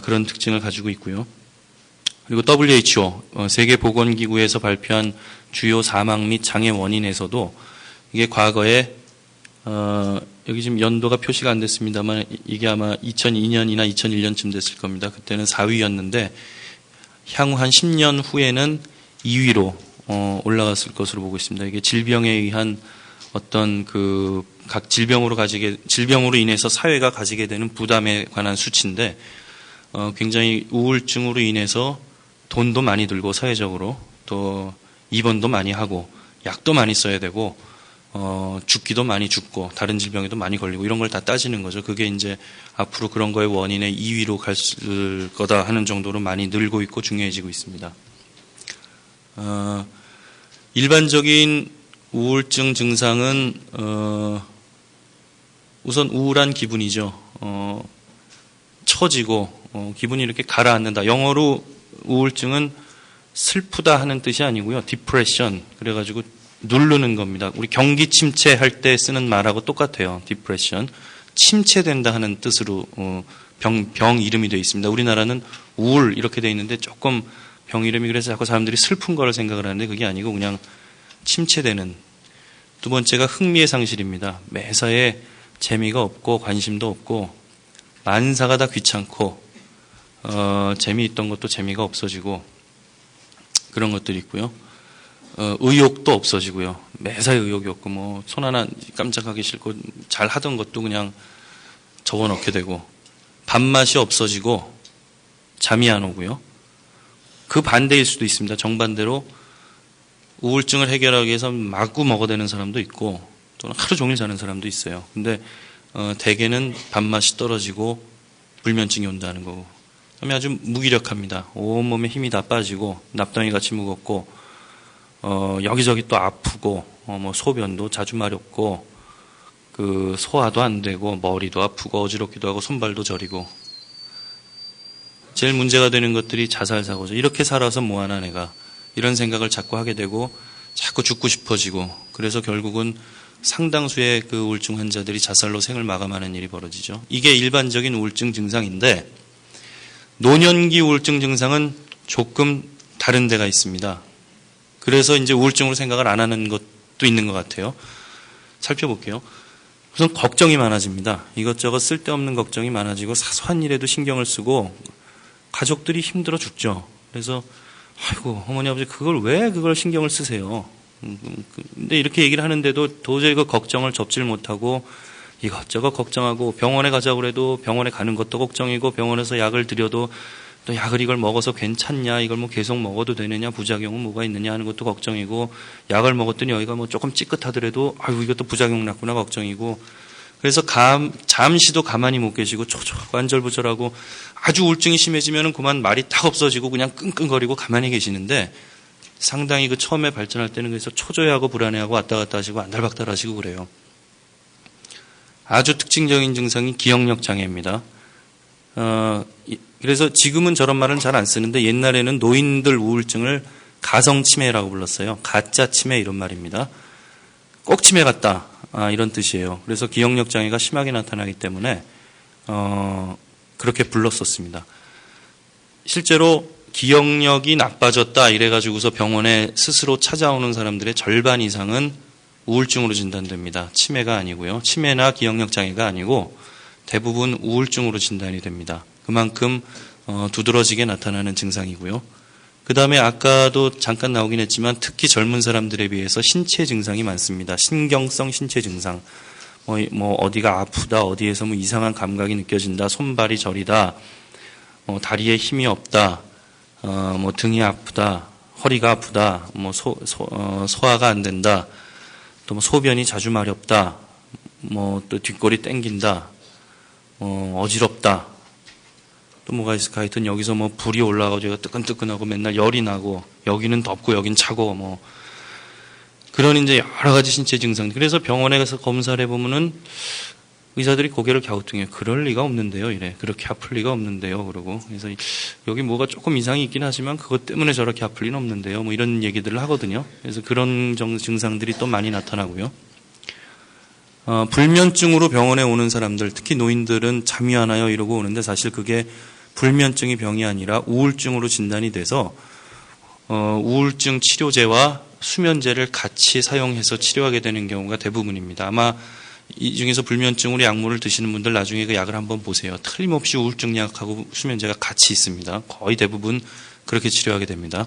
그런 특징을 가지고 있고요. 그리고 WHO, 세계보건기구에서 발표한 주요 사망 및 장애 원인에서도 이게 과거에 여기 지금 연도가 표시가 안 됐습니다만 이게 아마 2002년이나 2001년쯤 됐을 겁니다. 그때는 4위였는데 향후 한 10년 후에는 2위로 올라갔을 것으로 보고 있습니다. 이게 질병에 의한 어떤 각 질병으로 인해서 사회가 가지게 되는 부담에 관한 수치인데 굉장히 우울증으로 인해서 돈도 많이 들고 사회적으로 또 입원도 많이 하고 약도 많이 써야 되고 죽기도 많이 죽고 다른 질병에도 많이 걸리고 이런 걸 다 따지는 거죠. 그게 이제 앞으로 그런 거의 원인의 2위로 갈 거다 하는 정도로 많이 늘고 있고 중요해지고 있습니다. 일반적인 우울증 증상은 우선 우울한 기분이죠. 처지고 기분이 이렇게 가라앉는다. 영어로 우울증은 슬프다 하는 뜻이 아니고요. 디프레션 그래가지고 누르는 겁니다. 우리 경기 침체할 때 쓰는 말하고 똑같아요. 디프레션. 침체된다 하는 뜻으로 병 이름이 되어 있습니다. 우리나라는 우울 이렇게 되어 있는데 조금 병 이름이 그래서 자꾸 사람들이 슬픈 거를 생각을 하는데 그게 아니고 그냥 침체되는. 두 번째가 흥미의 상실입니다. 매사에 재미가 없고 관심도 없고 만사가 다 귀찮고 재미있던 것도 재미가 없어지고 그런 것들이 있고요. 의욕도 없어지고요. 매사에 의욕이 없고 뭐 손 하나 깜짝하기 싫고 잘 하던 것도 그냥 접어넣게 되고 밥맛이 없어지고 잠이 안 오고요. 그 반대일 수도 있습니다. 정반대로 우울증을 해결하기 위해서 마구 먹어대는 사람도 있고 또는 하루 종일 자는 사람도 있어요. 근데 대개는 밥맛이 떨어지고 불면증이 온다는 거고 그다음에 아주 무기력합니다. 온몸에 힘이 다 빠지고 납덩이같이 무겁고 여기저기 또 아프고 뭐 소변도 자주 마렵고 소화도 안 되고 머리도 아프고 어지럽기도 하고 손발도 저리고 제일 문제가 되는 것들이 자살 사고죠. 이렇게 살아서 뭐하나 내가 이런 생각을 자꾸 하게 되고 자꾸 죽고 싶어지고 그래서 결국은 상당수의 그 우울증 환자들이 자살로 생을 마감하는 일이 벌어지죠. 이게 일반적인 우울증 증상인데 노년기 우울증 증상은 조금 다른 데가 있습니다. 그래서 이제 우울증으로 생각을 안 하는 것도 있는 것 같아요. 살펴볼게요. 우선 걱정이 많아집니다. 이것저것 쓸데없는 걱정이 많아지고 사소한 일에도 신경을 쓰고 가족들이 힘들어 죽죠. 그래서 아이고 어머니 아버지 그걸 신경을 쓰세요. 근데 이렇게 얘기를 하는데도 도저히 그 걱정을 접질 못하고 이것저것 걱정하고 병원에 가자고 해도 병원에 가는 것도 걱정이고 병원에서 약을 드려도 또 약을 이걸 먹어서 괜찮냐 이걸 뭐 계속 먹어도 되느냐 부작용은 뭐가 있느냐 하는 것도 걱정이고 약을 먹었더니 여기가 뭐 조금 찌끗하더라도 아이고 이것도 부작용 났구나 걱정이고 그래서 잠시도 가만히 못 계시고 초조하고 안절부절하고 아주 우울증이 심해지면은 그만 말이 딱 없어지고 그냥 끙끙거리고 가만히 계시는데 상당히 그 처음에 발전할 때는 그래서 초조해하고 불안해하고 왔다 갔다 하시고 안달박달 하시고 그래요. 아주 특징적인 증상이 기억력 장애입니다. 그래서 지금은 저런 말은 잘 안 쓰는데 옛날에는 노인들 우울증을 가성치매라고 불렀어요. 가짜 치매 이런 말입니다. 꼭 치매 같다 이런 뜻이에요. 그래서 기억력 장애가 심하게 나타나기 때문에 그렇게 불렀었습니다. 실제로 기억력이 나빠졌다 이래가지고서 병원에 스스로 찾아오는 사람들의 절반 이상은 우울증으로 진단됩니다. 치매가 아니고요. 치매나 기억력 장애가 아니고 대부분 우울증으로 진단이 됩니다. 그만큼 두드러지게 나타나는 증상이고요. 그 다음에 아까도 잠깐 나오긴 했지만 특히 젊은 사람들에 비해서 신체 증상이 많습니다. 신경성 신체 증상. 뭐 어디가 아프다, 어디에서 뭐 이상한 감각이 느껴진다, 손발이 저리다, 다리에 힘이 없다, 뭐 등이 아프다, 허리가 아프다, 뭐 소화가 안 된다, 또 뭐 소변이 자주 마렵다, 뭐 또 뒷골이 땡긴다, 어지럽다, 또 뭐가 있을까? 하여튼 여기서 뭐 불이 올라가고 제가 뜨끈뜨끈하고 맨날 열이 나고 여기는 덥고 여긴 차고 뭐 그런 이제 여러 가지 신체 증상. 그래서 병원에 가서 검사를 해보면은 의사들이 고개를 갸우뚱해요. 그럴 리가 없는데요. 이래. 그렇게 아플 리가 없는데요. 그러고. 그래서 여기 뭐가 조금 이상이 있긴 하지만 그것 때문에 저렇게 아플 리는 없는데요. 뭐 이런 얘기들을 하거든요. 그래서 그런 증상들이 또 많이 나타나고요. 불면증으로 병원에 오는 사람들, 특히 노인들은 잠이 안 와요 이러고 오는데 사실 그게 불면증이 병이 아니라 우울증으로 진단이 돼서 우울증 치료제와 수면제를 같이 사용해서 치료하게 되는 경우가 대부분입니다. 아마 이 중에서 불면증으로 약물을 드시는 분들 나중에 그 약을 한번 보세요. 틀림없이 우울증 약하고 수면제가 같이 있습니다. 거의 대부분 그렇게 치료하게 됩니다.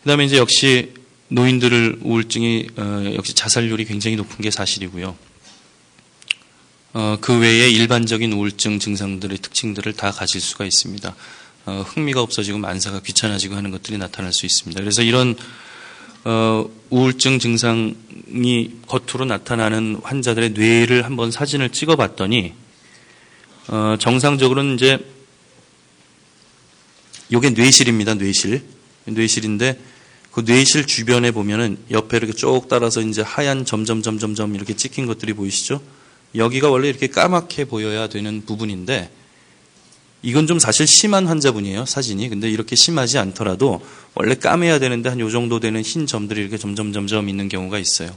그 다음에 이제 역시 노인들을 우울증이 역시 자살률이 굉장히 높은 게 사실이고요. 그 외에 일반적인 우울증 증상들의 특징들을 다 가질 수가 있습니다. 흥미가 없어지고 만사가 귀찮아지고 하는 것들이 나타날 수 있습니다. 그래서 이런 우울증 증상이 겉으로 나타나는 환자들의 뇌를 한번 사진을 찍어봤더니 정상적으로는 이제 이게 뇌실입니다. 뇌실인데 그 뇌실 주변에 보면은 옆에 이렇게 쭉 따라서 이제 하얀 점점 이렇게 찍힌 것들이 보이시죠? 여기가 원래 이렇게 까맣게 보여야 되는 부분인데 이건 좀 사실 심한 환자분이에요, 사진이. 근데 이렇게 심하지 않더라도 원래 까매야 되는데 한 요 정도 되는 흰 점들이 이렇게 점점 있는 경우가 있어요.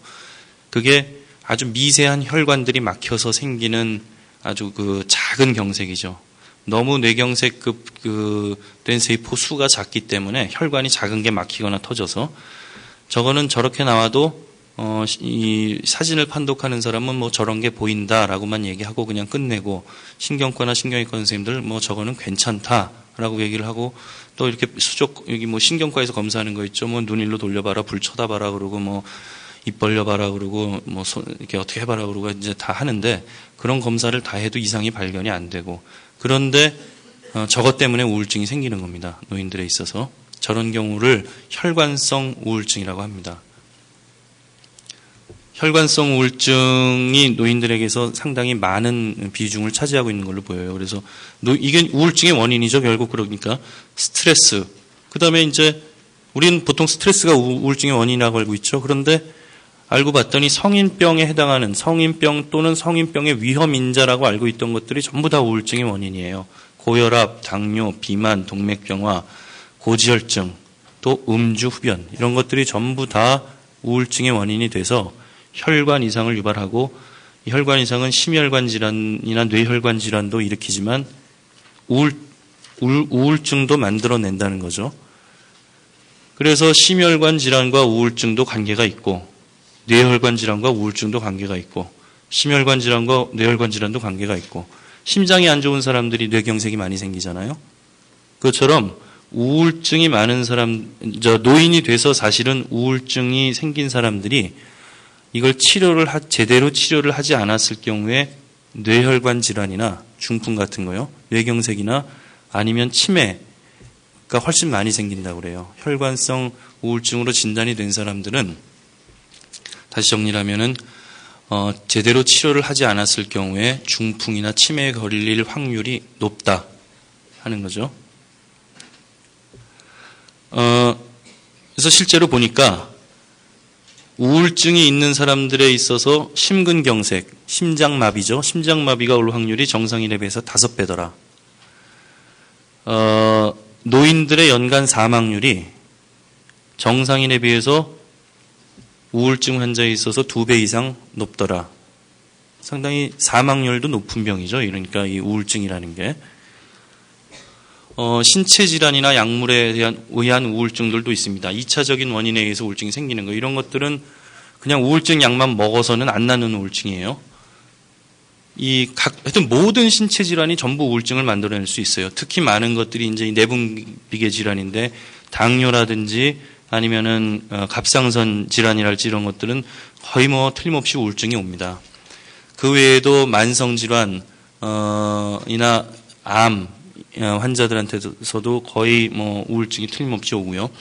그게 아주 미세한 혈관들이 막혀서 생기는 아주 그 작은 경색이죠. 너무 뇌경색급 된 세포 수가 작기 때문에 혈관이 작은 게 막히거나 터져서 저거는 저렇게 나와도 이 사진을 판독하는 사람은 뭐 저런 게 보인다라고만 얘기하고 그냥 끝내고 신경과나 신경외과 선생님들 뭐 저거는 괜찮다라고 얘기를 하고 또 이렇게 여기 뭐 신경과에서 검사하는 거 있죠. 뭐 눈 일로 돌려봐라, 불 쳐다봐라 그러고 뭐 입 벌려봐라 그러고 뭐 손 이렇게 어떻게 해봐라 그러고 이제 다 하는데 그런 검사를 다 해도 이상이 발견이 안 되고 그런데 저것 때문에 우울증이 생기는 겁니다. 노인들에 있어서 저런 경우를 혈관성 우울증이라고 합니다. 혈관성 우울증이 노인들에게서 상당히 많은 비중을 차지하고 있는 걸로 보여요. 그래서 이게 우울증의 원인이죠. 결국 그러니까 스트레스. 그다음에 이제 우리는 보통 스트레스가 우울증의 원인이라고 알고 있죠. 그런데 알고 봤더니 성인병에 해당하는 성인병 또는 성인병의 위험인자라고 알고 있던 것들이 전부 다 우울증의 원인이에요. 고혈압, 당뇨, 비만, 동맥경화, 고지혈증, 또 음주, 흡연 이런 것들이 전부 다 우울증의 원인이 돼서 혈관 이상을 유발하고 이 혈관 이상은 심혈관 질환이나 뇌혈관 질환도 일으키지만 우울증도 만들어낸다는 거죠. 그래서 심혈관 질환과 우울증도 관계가 있고 뇌혈관 질환과 우울증도 관계가 있고 심혈관 질환과 뇌혈관 질환도 관계가 있고 심장이 안 좋은 사람들이 뇌경색이 많이 생기잖아요. 그것처럼 우울증이 많은 노인이 돼서 사실은 우울증이 생긴 사람들이 이걸 제대로 치료를 하지 않았을 경우에 뇌혈관 질환이나 중풍 같은 거요, 뇌경색이나 아니면 치매가 훨씬 많이 생긴다고 그래요. 혈관성 우울증으로 진단이 된 사람들은 다시 정리를 하면은 제대로 치료를 하지 않았을 경우에 중풍이나 치매에 걸릴 확률이 높다 하는 거죠. 그래서 실제로 보니까 우울증이 있는 사람들에 있어서 심근경색, 심장마비죠. 심장마비가 올 확률이 정상인에 비해서 5배더라. 노인들의 연간 사망률이 정상인에 비해서 우울증 환자에 있어서 2배 이상 높더라. 상당히 사망률도 높은 병이죠. 그러니까 이 우울증이라는 게. 신체 질환이나 약물에 의한 우울증들도 있습니다. 2차적인 원인에 의해서 우울증이 생기는 거. 이런 것들은 그냥 우울증 약만 먹어서는 안 낫는 우울증이에요. 하여튼 모든 신체 질환이 전부 우울증을 만들어낼 수 있어요. 특히 많은 것들이 이제 내분비계 질환인데 당뇨라든지 아니면은 갑상선 질환이랄지 이런 것들은 거의 뭐 틀림없이 우울증이 옵니다. 그 외에도 만성 질환 이나 암 환자들한테서도 거의 뭐 우울증이 틀림없이 오고요.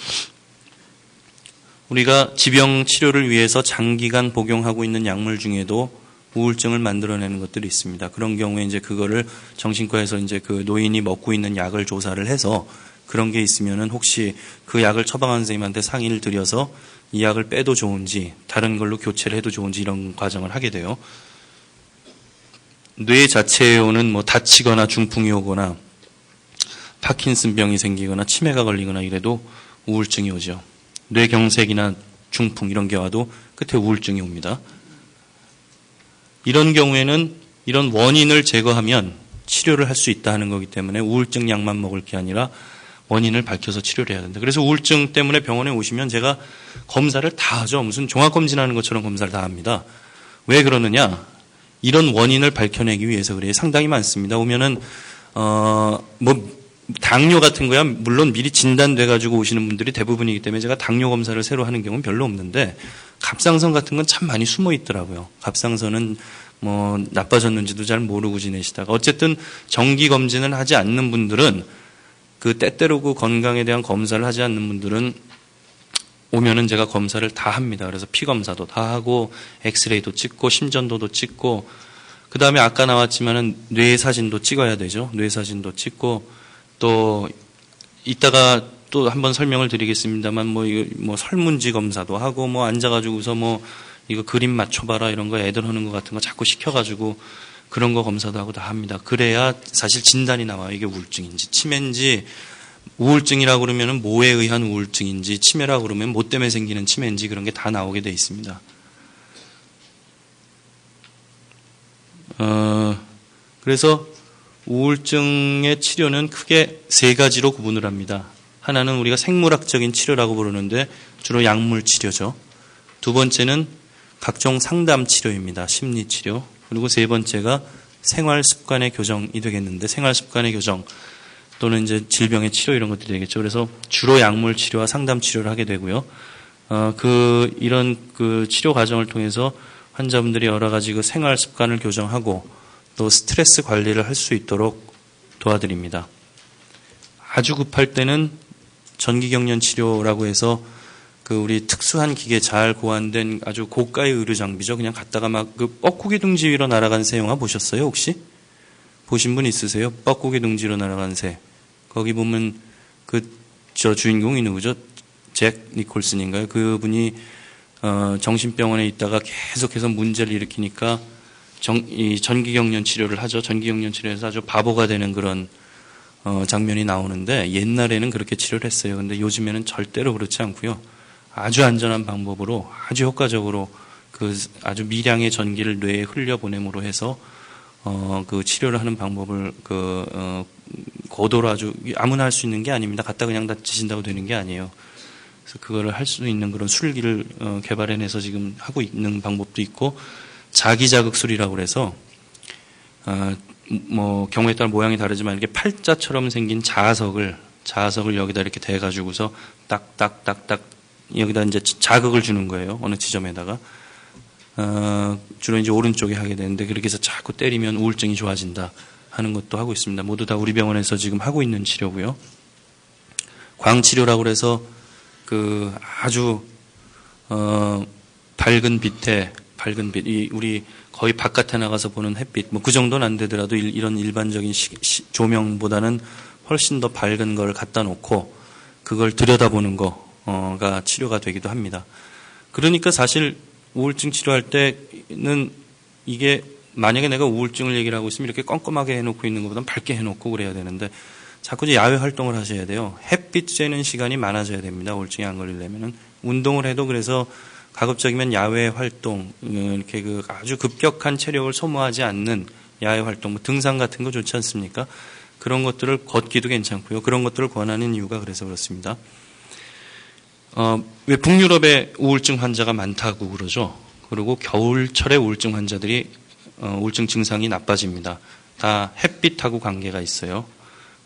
우리가 지병 치료를 위해서 장기간 복용하고 있는 약물 중에도 우울증을 만들어내는 것들이 있습니다. 그런 경우에 이제 그거를 정신과에서 이제 그 노인이 먹고 있는 약을 조사를 해서 그런 게 있으면은 혹시 그 약을 처방한 선생님한테 상의를 드려서 이 약을 빼도 좋은지 다른 걸로 교체를 해도 좋은지 이런 과정을 하게 돼요. 뇌 자체에 오는 뭐 다치거나 중풍이 오거나 파킨슨병이 생기거나 치매가 걸리거나 이래도 우울증이 오죠. 뇌경색이나 중풍 이런 게 와도 끝에 우울증이 옵니다. 이런 경우에는 이런 원인을 제거하면 치료를 할 수 있다 하는 거기 때문에 우울증 약만 먹을 게 아니라 원인을 밝혀서 치료를 해야 된다. 그래서 우울증 때문에 병원에 오시면 제가 검사를 다 하죠. 무슨 종합검진하는 것처럼 검사를 다 합니다. 왜 그러느냐? 이런 원인을 밝혀내기 위해서 그래요. 상당히 많습니다. 오면은 당뇨 같은 거야 물론 미리 진단돼 가지고 오시는 분들이 대부분이기 때문에 제가 당뇨 검사를 새로 하는 경우는 별로 없는데 갑상선 같은 건 참 많이 숨어 있더라고요. 갑상선은 뭐 나빠졌는지도 잘 모르고 지내시다가 어쨌든 정기 검진을 하지 않는 분들은 그 때때로 그 건강에 대한 검사를 하지 않는 분들은 오면은 제가 검사를 다 합니다. 그래서 피 검사도 다 하고 엑스레이도 찍고 심전도도 찍고 그 다음에 아까 나왔지만은 뇌 사진도 찍어야 되죠. 뇌 사진도 찍고 또 이따가 또 한번 설명을 드리겠습니다만 뭐 설문지 검사도 하고 뭐 앉아가지고서 뭐 이거 그림 맞춰봐라 이런 거 애들 하는 거 같은 거 자꾸 시켜가지고 그런 거 검사도 하고 다 합니다. 그래야 사실 진단이 나와요. 이게 우울증인지 치매인지 우울증이라고 그러면은 뭐에 의한 우울증인지 치매라고 그러면 뭐 때문에 생기는 치매인지 그런 게 다 나오게 돼 있습니다. 그래서 우울증의 치료는 크게 세 가지로 구분을 합니다. 하나는 우리가 생물학적인 치료라고 부르는데 주로 약물 치료죠. 두 번째는 각종 상담 치료입니다. 심리 치료. 그리고 세 번째가 생활 습관의 교정이 되겠는데 생활 습관의 교정 또는 이제 질병의 치료 이런 것들이 되겠죠. 그래서 주로 약물 치료와 상담 치료를 하게 되고요. 이런 치료 과정을 통해서 환자분들이 여러 가지 그 생활 습관을 교정하고 또 스트레스 관리를 할 수 있도록 도와드립니다. 아주 급할 때는 전기경련 치료라고 해서 우리 특수한 기계 잘 고안된 아주 고가의 의료 장비죠. 그냥 갔다가 막 뻐꾸기 둥지 위로 날아간 새 영화 보셨어요, 혹시? 보신 분 있으세요? 뻐꾸기 둥지 위로 날아간 새. 거기 보면 저 주인공이 누구죠? 잭 니콜슨인가요? 그분이 정신병원에 있다가 계속해서 문제를 일으키니까 이 전기경련 치료를 하죠. 전기경련 치료에서 아주 바보가 되는 그런 장면이 나오는데 옛날에는 그렇게 치료를 했어요. 근데 요즘에는 절대로 그렇지 않고요. 아주 안전한 방법으로 아주 효과적으로 아주 미량의 전기를 뇌에 흘려보냄으로 해서 치료를 하는 방법을 고도로 아주 아무나 할 수 있는 게 아닙니다. 갖다 그냥 다치신다고 되는 게 아니에요. 그래서 그거를 할 수 있는 그런 술기를 개발해내서 지금 하고 있는 방법도 있고 자기자극술이라고 그래서 경우에 따라 모양이 다르지만 이렇게 팔자처럼 생긴 자석을 여기다 이렇게 대가지고서 딱딱딱딱 여기다 이제 자극을 주는 거예요. 어느 지점에다가 주로 이제 오른쪽에 하게 되는데 그렇게 해서 자꾸 때리면 우울증이 좋아진다 하는 것도 하고 있습니다. 모두 다 우리 병원에서 지금 하고 있는 치료고요. 광치료라고 그래서 아주 밝은 빛, 우리 거의 바깥에 나가서 보는 햇빛, 그 정도는 안 되더라도 이런 일반적인 조명보다는 훨씬 더 밝은 걸 갖다 놓고 그걸 들여다보는 거가 치료가 되기도 합니다. 그러니까 사실 우울증 치료할 때는 이게 만약에 내가 우울증을 얘기를 하고 있으면 이렇게 껌껌하게 해놓고 있는 것보다는 밝게 해놓고 그래야 되는데 자꾸 이제 야외 활동을 하셔야 돼요. 햇빛 쬐는 시간이 많아져야 됩니다. 우울증이 안 걸리려면은 운동을 해도 그래서 가급적이면 야외 활동 이렇게 아주 급격한 체력을 소모하지 않는 야외 활동, 등산 같은 거 좋지 않습니까? 그런 것들을 걷기도 괜찮고요. 그런 것들을 권하는 이유가 그래서 그렇습니다. 왜 북유럽에 우울증 환자가 많다고 그러죠? 그리고 겨울철에 우울증 환자들이 우울증 증상이 나빠집니다. 다 햇빛하고 관계가 있어요.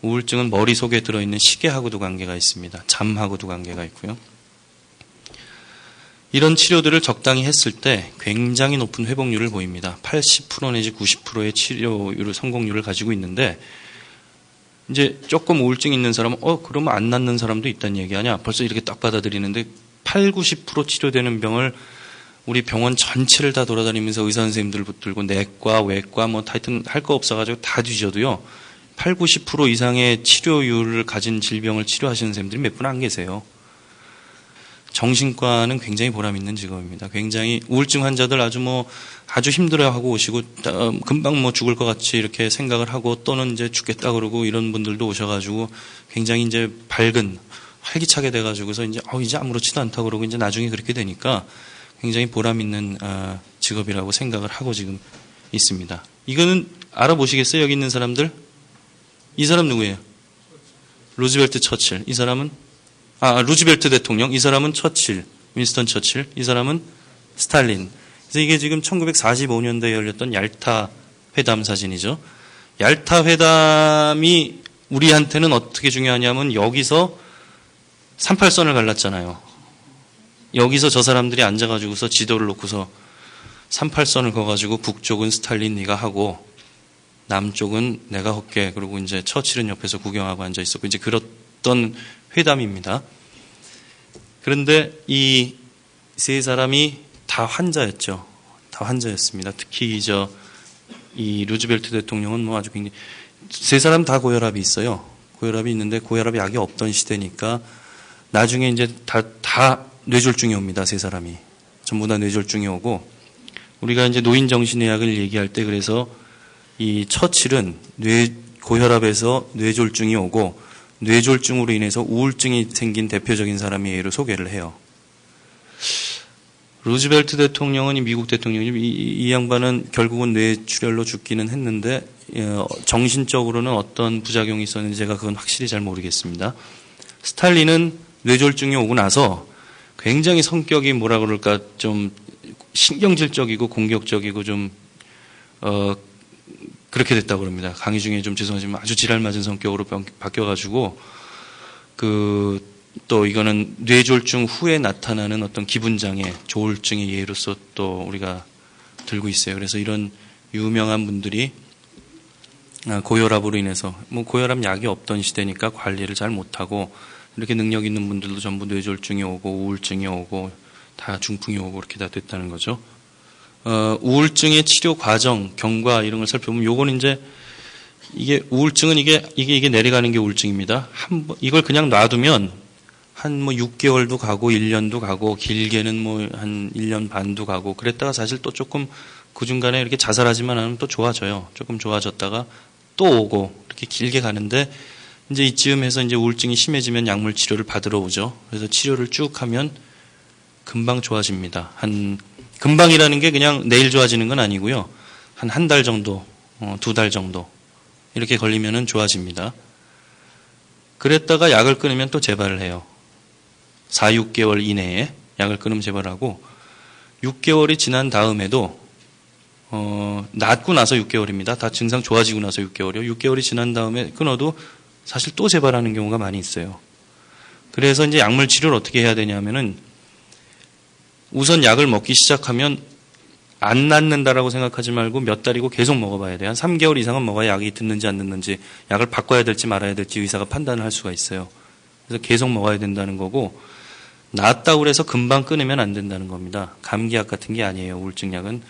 우울증은 머릿속에 들어있는 시계하고도 관계가 있습니다. 잠하고도 관계가 있고요. 이런 치료들을 적당히 했을 때 굉장히 높은 회복률을 보입니다. 80% 내지 90%의 치료율, 성공률을 가지고 있는데 이제 조금 우울증 있는 사람은 그러면 안 낫는 사람도 있다는 얘기 아니야? 벌써 이렇게 딱 받아들이는데 80-90% 치료되는 병을 우리 병원 전체를 다 돌아다니면서 의사 선생님들 붙들고 내과, 외과 하여튼 할 거 없어가지고 다 뒤져도요. 80-90% 이상의 치료율을 가진 질병을 치료하시는 선생님들이 몇 분 안 계세요. 정신과는 굉장히 보람 있는 직업입니다. 굉장히 우울증 환자들 아주 힘들어하고 오시고 금방 뭐 죽을 것 같이 이렇게 생각을 하고 또는 이제 죽겠다 그러고 이런 분들도 오셔가지고 굉장히 이제 밝은 활기차게 돼가지고서 이제 아무렇지도 않다 그러고 이제 나중에 그렇게 되니까 굉장히 보람 있는 직업이라고 생각을 하고 지금 있습니다. 이거는 알아보시겠어요? 여기 있는 사람들? 이 사람 누구예요? 루즈벨트 처칠. 이 사람은 루즈벨트 대통령. 이 사람은 처칠, 윈스턴 처칠. 이 사람은 스탈린. 그래서 이게 지금 1945년도에 열렸던 얄타 회담 사진이죠. 얄타 회담이 우리한테는 어떻게 중요하냐면 여기서 38선을 갈랐잖아요. 여기서 저 사람들이 앉아가지고서 지도를 놓고서 38선을 그어가지고 북쪽은 스탈린 네가 하고 남쪽은 내가 할게. 그리고 이제 처칠은 옆에서 구경하고 앉아 있었고 이제 그랬던 회담입니다. 그런데 이 세 사람이 다 환자였죠. 다 환자였습니다. 특히 이 루즈벨트 대통령은 뭐 아주 굉장히 세 사람 다 고혈압이 있어요. 고혈압이 있는데 고혈압 약이 없던 시대니까 나중에 이제 다 뇌졸중이 옵니다. 세 사람이 전부 다 뇌졸중이 오고 우리가 이제 노인정신의학을 얘기할 때 그래서 이 처칠은 고혈압에서 뇌졸중이 오고 뇌졸중으로 인해서 우울증이 생긴 대표적인 사람이에요를 소개를 해요. 루즈벨트 대통령은 미국 대통령이죠. 이 양반은 결국은 뇌출혈로 죽기는 했는데 정신적으로는 어떤 부작용이 있었는지 제가 그건 확실히 잘 모르겠습니다. 스탈린은 뇌졸중이 오고 나서 굉장히 성격이 뭐라 그럴까 좀 신경질적이고 공격적이고 좀 그렇게 됐다고 그럽니다. 강의 중에 좀 죄송하지만 아주 지랄 맞은 성격으로 바뀌어가지고 또 이거는 뇌졸중 후에 나타나는 어떤 기분장애, 조울증의 예로서 또 우리가 들고 있어요. 그래서 이런 유명한 분들이 고혈압으로 인해서 뭐 고혈압 약이 없던 시대니까 관리를 잘 못하고 이렇게 능력 있는 분들도 전부 뇌졸중이 오고 우울증이 오고 다 중풍이 오고 그렇게 다 됐다는 거죠. 우울증의 치료 과정, 경과 이런 걸 살펴보면 요거는 이제 이게 우울증은 이게 내려가는 게 우울증입니다. 이걸 그냥 놔두면 한 뭐 6개월도 가고 1년도 가고 길게는 뭐 한 1년 반도 가고 그랬다가 사실 또 조금 그 중간에 이렇게 자살하지만 않으면 또 좋아져요. 조금 좋아졌다가 또 오고 이렇게 길게 가는데 이제 이쯤에서 이제 우울증이 심해지면 약물 치료를 받으러 오죠. 그래서 치료를 쭉 하면 금방 좋아집니다. 금방이라는 게 그냥 내일 좋아지는 건 아니고요. 한 달 정도, 2달 정도 이렇게 걸리면은 좋아집니다. 그랬다가 약을 끊으면 또 재발을 해요. 4, 6개월 이내에 약을 끊으면 재발하고 6개월이 지난 다음에도 낫고 나서 6개월입니다. 다 증상 좋아지고 나서 6개월이요. 6개월이 지난 다음에 끊어도 사실 또 재발하는 경우가 많이 있어요. 그래서 이제 약물 치료를 어떻게 해야 되냐면은 우선 약을 먹기 시작하면 안 낫는다라고 생각하지 말고 몇 달이고 계속 먹어봐야 돼요. 한 3개월 이상은 먹어야 약이 듣는지 안 듣는지 약을 바꿔야 될지 말아야 될지 의사가 판단을 할 수가 있어요. 그래서 계속 먹어야 된다는 거고 낫다고 해서 금방 끊으면 안 된다는 겁니다. 감기약 같은 게 아니에요. 우울증약은.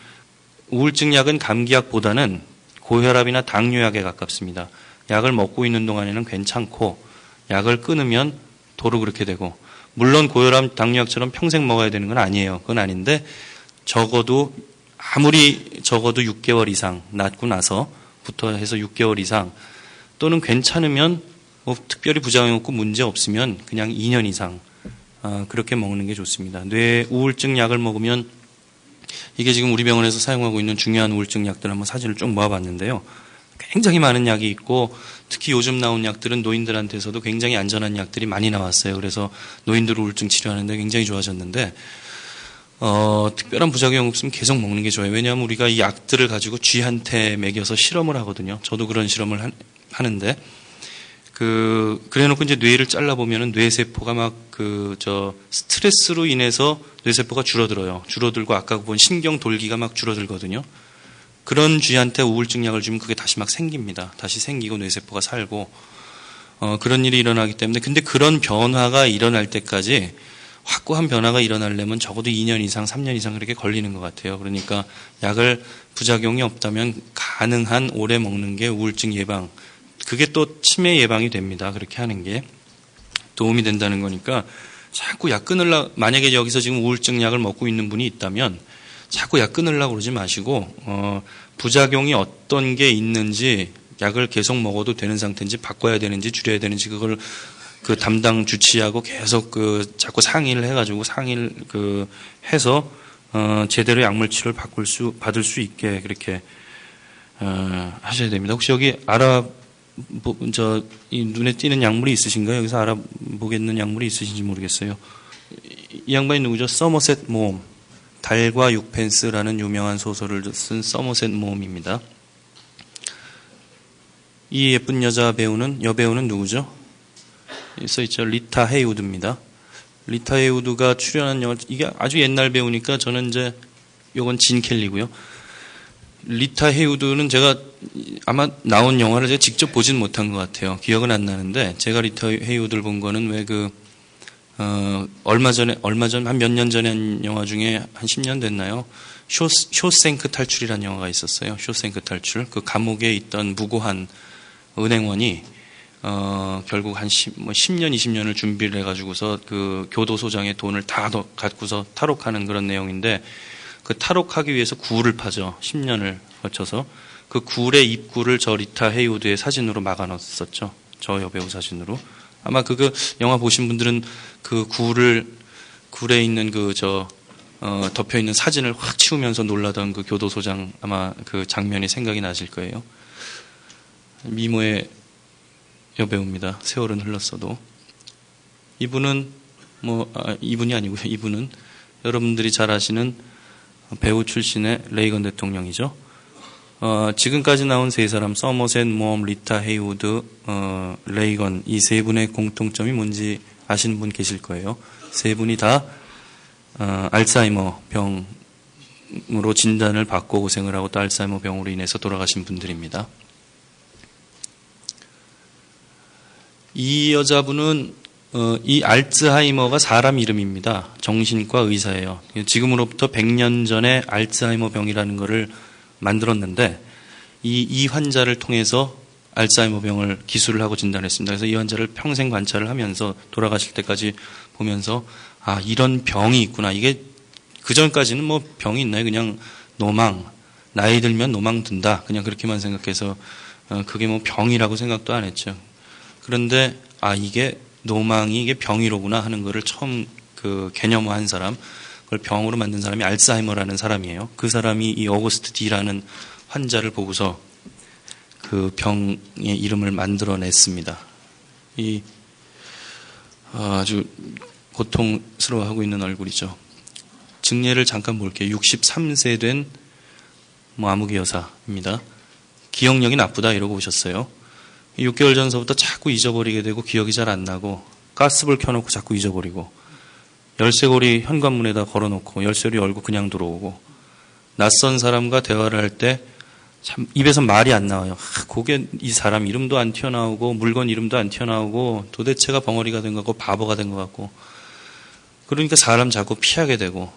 우울증약은 감기약보다는 고혈압이나 당뇨약에 가깝습니다. 약을 먹고 있는 동안에는 괜찮고 약을 끊으면 도로 그렇게 되고 물론 고혈압, 당뇨약처럼 평생 먹어야 되는 건 아니에요. 그건 아닌데 아무리 적어도 6개월 이상 낫고 나서부터 해서 6개월 이상 또는 괜찮으면 뭐 특별히 부작용 없고 문제 없으면 그냥 2년 이상 그렇게 먹는 게 좋습니다. 뇌 우울증 약을 먹으면 이게 지금 우리 병원에서 사용하고 있는 중요한 우울증 약들 한번 사진을 쭉 모아봤는데요. 굉장히 많은 약이 있고 특히 요즘 나온 약들은 노인들한테서도 굉장히 안전한 약들이 많이 나왔어요. 그래서 노인들 우울증 치료하는데 굉장히 좋아졌는데 특별한 부작용 없으면 계속 먹는 게 좋아요. 왜냐하면 우리가 이 약들을 가지고 쥐한테 먹여서 실험을 하거든요. 저도 그런 실험을 하는데 그래놓고 이제 뇌를 잘라보면은 뇌세포가 스트레스로 인해서 뇌세포가 줄어들어요. 줄어들고 아까 본 신경 돌기가 막 줄어들거든요. 그런 쥐한테 우울증 약을 주면 그게 다시 막 생깁니다. 다시 생기고 뇌세포가 살고, 그런 일이 일어나기 때문에 근데 그런 변화가 일어날 때까지 확고한 변화가 일어나려면 적어도 2년 이상, 3년 이상 그렇게 걸리는 것 같아요. 그러니까 약을 부작용이 없다면 가능한 오래 먹는 게 우울증 예방, 그게 또 치매 예방이 됩니다. 그렇게 하는 게 도움이 된다는 거니까 자꾸 약 끊으려, 만약에 여기서 지금 우울증 약을 먹고 있는 분이 있다면 자꾸 약 끊으려고 그러지 마시고, 부작용이 어떤 게 있는지 약을 계속 먹어도 되는 상태인지 바꿔야 되는지 줄여야 되는지 그걸 그 담당 주치의하고 계속 자꾸 상의를 해가지고 해서 제대로 약물 치료를 받을 수 있게 그렇게 하셔야 됩니다. 혹시 여기 이 눈에 띄는 약물이 있으신가요? 여기서 알아보겠는 약물이 있으신지 모르겠어요. 이 양반이 누구죠? 서머셋 모험. 달과 6펜스라는 유명한 소설을 쓴 서머셋 모험입니다. 이 예쁜 여배우는 누구죠? 써있죠. 리타 헤이우드입니다. 리타 헤이우드가 출연한 영화, 이게 아주 옛날 배우니까 저는 이제, 요건 진 켈리고요. 리타 헤이우드는 제가 아마 나온 영화를 제가 직접 보진 못한 것 같아요. 기억은 안 나는데, 제가 리타 헤이우드를 본 거는 얼마 전, 한 몇 년 전에 한 영화 중에 한 10년 됐나요? 쇼생크 탈출이라는 영화가 있었어요. 쇼생크 탈출. 그 감옥에 있던 무고한 은행원이 결국 한 10년, 20년을 준비를 해가지고서 그 교도소장의 돈을 다 갖고서 탈옥하는 그런 내용인데, 그 탈옥하기 위해서 굴을 파죠. 10년을 거쳐서. 그 굴의 입구를 저 리타 헤이우드의 사진으로 막아놨었죠. 저 여배우 사진으로. 아마 영화 보신 분들은 그 굴에 있는 덮여 있는 사진을 확 치우면서 놀라던 그 교도소장 아마 그 장면이 생각이 나실 거예요. 미모의 여배우입니다. 세월은 흘렀어도. 이분은 이분이 아니고요. 이분은 여러분들이 잘 아시는 배우 출신의 레이건 대통령이죠. 지금까지 나온 세 사람, 서머셋 모험, 리타 헤이우드, 레이건, 이 세 분의 공통점이 뭔지 아시는 분 계실 거예요. 세 분이 다 알츠하이머 병으로 진단을 받고 고생을 하고 또 알츠하이머 병으로 인해서 돌아가신 분들입니다. 이 여자분은 이 알츠하이머가 사람 이름입니다. 정신과 의사예요. 지금으로부터 100년 전에 알츠하이머 병이라는 것을 만들었는데 이 환자를 통해서 알츠하이머 병을 기술을 하고 진단했습니다. 그래서 이 환자를 평생 관찰을 하면서 돌아가실 때까지 보면서 이런 병이 있구나. 이게 그전까지는 병이 있나요? 그냥 노망, 나이 들면 노망 든다. 그냥 그렇게만 생각해서 그게 병이라고 생각도 안 했죠. 그런데 이게 노망이 이게 병이로구나 하는 거를 처음 개념화한 사람, 그걸 병으로 만든 사람이 알츠하이머라는 사람이에요. 그 사람이 이 어거스트 D라는 환자를 보고서 그 병의 이름을 만들어냈습니다. 이 아주 고통스러워하고 있는 얼굴이죠. 증례를 잠깐 볼게요. 63세 된 아무개 여사입니다. 기억력이 나쁘다 이러고 오셨어요. 6개월 전서부터 자꾸 잊어버리게 되고 기억이 잘 안 나고 가스불 켜놓고 자꾸 잊어버리고 열쇠고리 현관문에다 걸어놓고 열쇠고리 열고 그냥 들어오고 낯선 사람과 대화를 할 때 참 입에서 말이 안 나와요. 그게 이 사람 이름도 안 튀어나오고 물건 이름도 안 튀어나오고 도대체가 벙어리가 된 것 같고 바보가 된 것 같고 그러니까 사람 자꾸 피하게 되고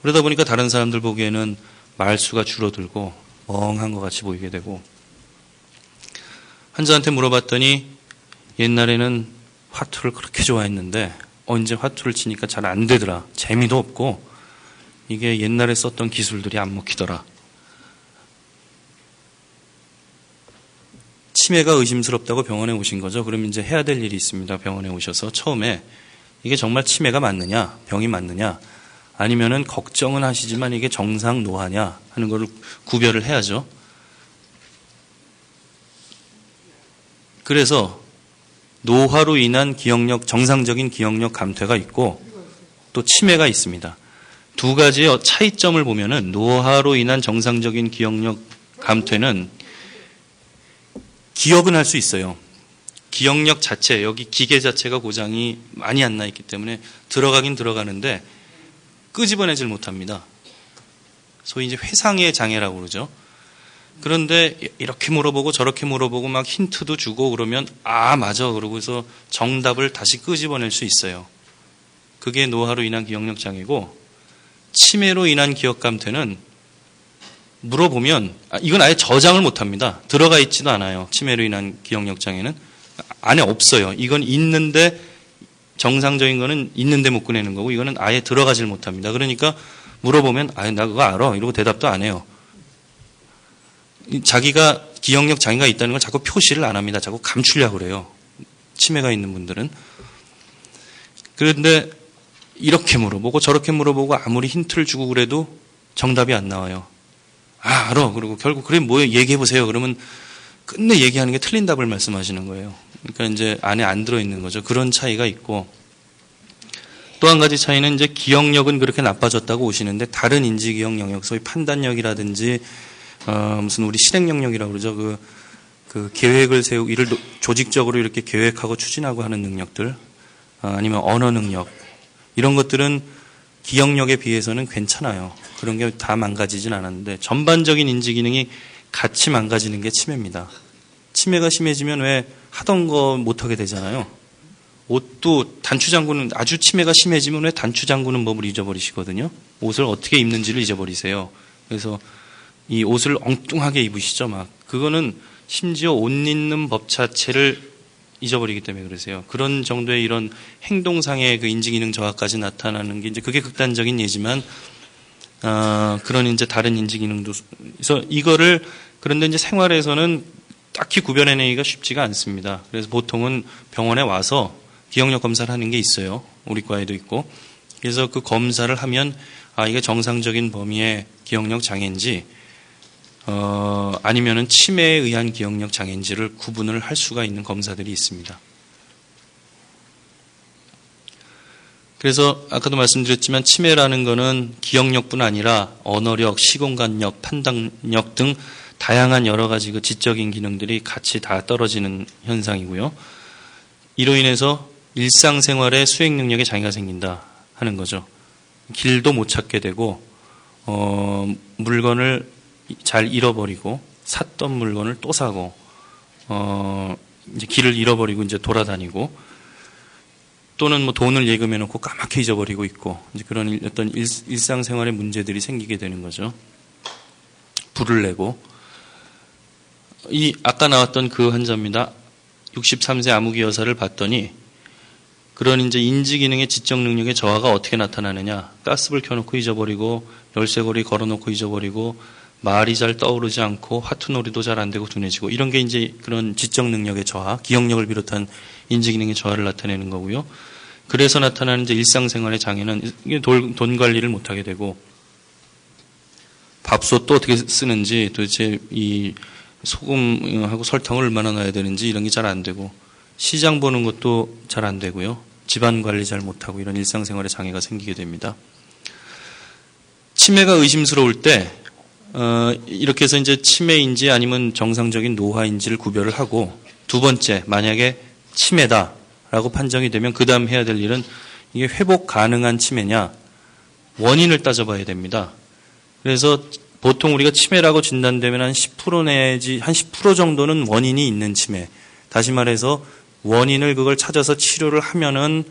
그러다 보니까 다른 사람들 보기에는 말수가 줄어들고 멍한 것 같이 보이게 되고 환자한테 물어봤더니 옛날에는 화투를 그렇게 좋아했는데 이제 화투를 치니까 잘 안 되더라. 재미도 없고 이게 옛날에 썼던 기술들이 안 먹히더라. 치매가 의심스럽다고 병원에 오신 거죠. 그럼 이제 해야 될 일이 있습니다. 병원에 오셔서 처음에 이게 정말 치매가 맞느냐, 병이 맞느냐, 아니면은 걱정은 하시지만 이게 정상 노화냐 하는 거를 구별을 해야죠. 그래서 노화로 인한 정상적인 기억력 감퇴가 있고 또 치매가 있습니다. 두 가지의 차이점을 보면은 노화로 인한 정상적인 기억력 감퇴는 기억은 할 수 있어요. 기억력 자체, 여기 기계 자체가 고장이 많이 안 나 있기 때문에 들어가긴 들어가는데 끄집어내질 못합니다. 소위 이제 회상의 장애라고 그러죠. 그런데 이렇게 물어보고 저렇게 물어보고 막 힌트도 주고 그러면 맞아 그러고서 정답을 다시 끄집어낼 수 있어요. 그게 노화로 인한 기억력 장애고 치매로 인한 기억 감퇴는 물어보면 이건 아예 저장을 못합니다. 들어가 있지도 않아요. 치매로 인한 기억력 장애는 안에 없어요. 이건 있는데 정상적인 거는 있는데 못 꺼내는 거고 이거는 아예 들어가질 못합니다. 그러니까 물어보면 나 그거 알아 이러고 대답도 안 해요. 자기가 기억력 장애가 있다는 걸 자꾸 표시를 안 합니다. 자꾸 감추려고 그래요. 치매가 있는 분들은. 그런데 이렇게 물어보고 저렇게 물어보고 아무리 힌트를 주고 그래도 정답이 안 나와요. 알아. 그리고 결국 그래 뭐예요? 얘기해 보세요. 그러면 끝내 얘기하는 게 틀린 답을 말씀하시는 거예요. 그러니까 이제 안에 안 들어 있는 거죠. 그런 차이가 있고 또 한 가지 차이는 이제 기억력은 그렇게 나빠졌다고 오시는데 다른 인지 기억 영역, 소위 판단력이라든지 무슨 우리 실행 영역이라고 그러죠. 그 계획을 세우고 일을 조직적으로 이렇게 계획하고 추진하고 하는 능력들 아니면 언어 능력 이런 것들은 기억력에 비해서는 괜찮아요. 그런 게 다 망가지진 않았는데 전반적인 인지 기능이 같이 망가지는 게 치매입니다. 치매가 심해지면 왜 하던 거 못하게 되잖아요. 옷도 단추 잠그는 아주 치매가 심해지면 왜 단추 잠그는 법을 잊어버리시거든요. 옷을 어떻게 입는지를 잊어버리세요. 그래서 이 옷을 엉뚱하게 입으시죠. 막 그거는 심지어 옷 입는 법 자체를 잊어버리기 때문에 그러세요. 그런 정도의 이런 행동상의 그 인지기능 저하까지 나타나는 게 이제 그게 극단적인 예지만 그런 이제 다른 인지기능도 그래서 이거를 그런데 이제 생활에서는 딱히 구별해내기가 쉽지가 않습니다. 그래서 보통은 병원에 와서 기억력 검사를 하는 게 있어요. 우리 과에도 있고. 그래서 그 검사를 하면 이게 정상적인 범위의 기억력 장애인지 아니면은 치매에 의한 기억력 장애인지를 구분을 할 수가 있는 검사들이 있습니다. 그래서 아까도 말씀드렸지만 치매라는 거는 기억력뿐 아니라 언어력, 시공간력, 판단력 등 다양한 여러 가지 그 지적인 기능들이 같이 다 떨어지는 현상이고요. 이로 인해서 일상생활의 수행 능력에 장애가 생긴다 하는 거죠. 길도 못 찾게 되고 물건을 잘 잃어버리고 샀던 물건을 또 사고 이제 길을 잃어버리고 이제 돌아다니고 또는 뭐 돈을 예금해 놓고 까맣게 잊어버리고 있고 이제 그런 어떤 일상생활의 문제들이 생기게 되는 거죠. 불을 내고 이 아까 나왔던 그 환자입니다. 63세 아무기 여사를 봤더니 그런 이제 인지 기능의 지적 능력의 저하가 어떻게 나타나느냐? 가스불 켜놓고 잊어버리고 열쇠고리 걸어놓고 잊어버리고 말이 잘 떠오르지 않고 화투놀이도 잘 안 되고 둔해지고 이런 게 이제 그런 지적 능력의 저하, 기억력을 비롯한 인지 기능의 저하를 나타내는 거고요. 그래서 나타나는 이제 일상생활의 장애는 이게 돈 관리를 못하게 되고 밥솥도 어떻게 쓰는지 도대체 이 소금하고 설탕을 얼마나 넣어야 되는지 이런 게 잘 안 되고 시장 보는 것도 잘 안 되고요. 집안 관리 잘 못하고 이런 일상생활에 장애가 생기게 됩니다. 치매가 의심스러울 때 이렇게 해서 이제 치매인지 아니면 정상적인 노화인지를 구별을 하고 두 번째 만약에 치매다라고 판정이 되면 그 다음 해야 될 일은 이게 회복 가능한 치매냐 원인을 따져봐야 됩니다. 그래서 보통 우리가 치매라고 진단되면 한 10% 내지 한 10% 정도는 원인이 있는 치매. 다시 말해서 원인을 그걸 찾아서 치료를 하면은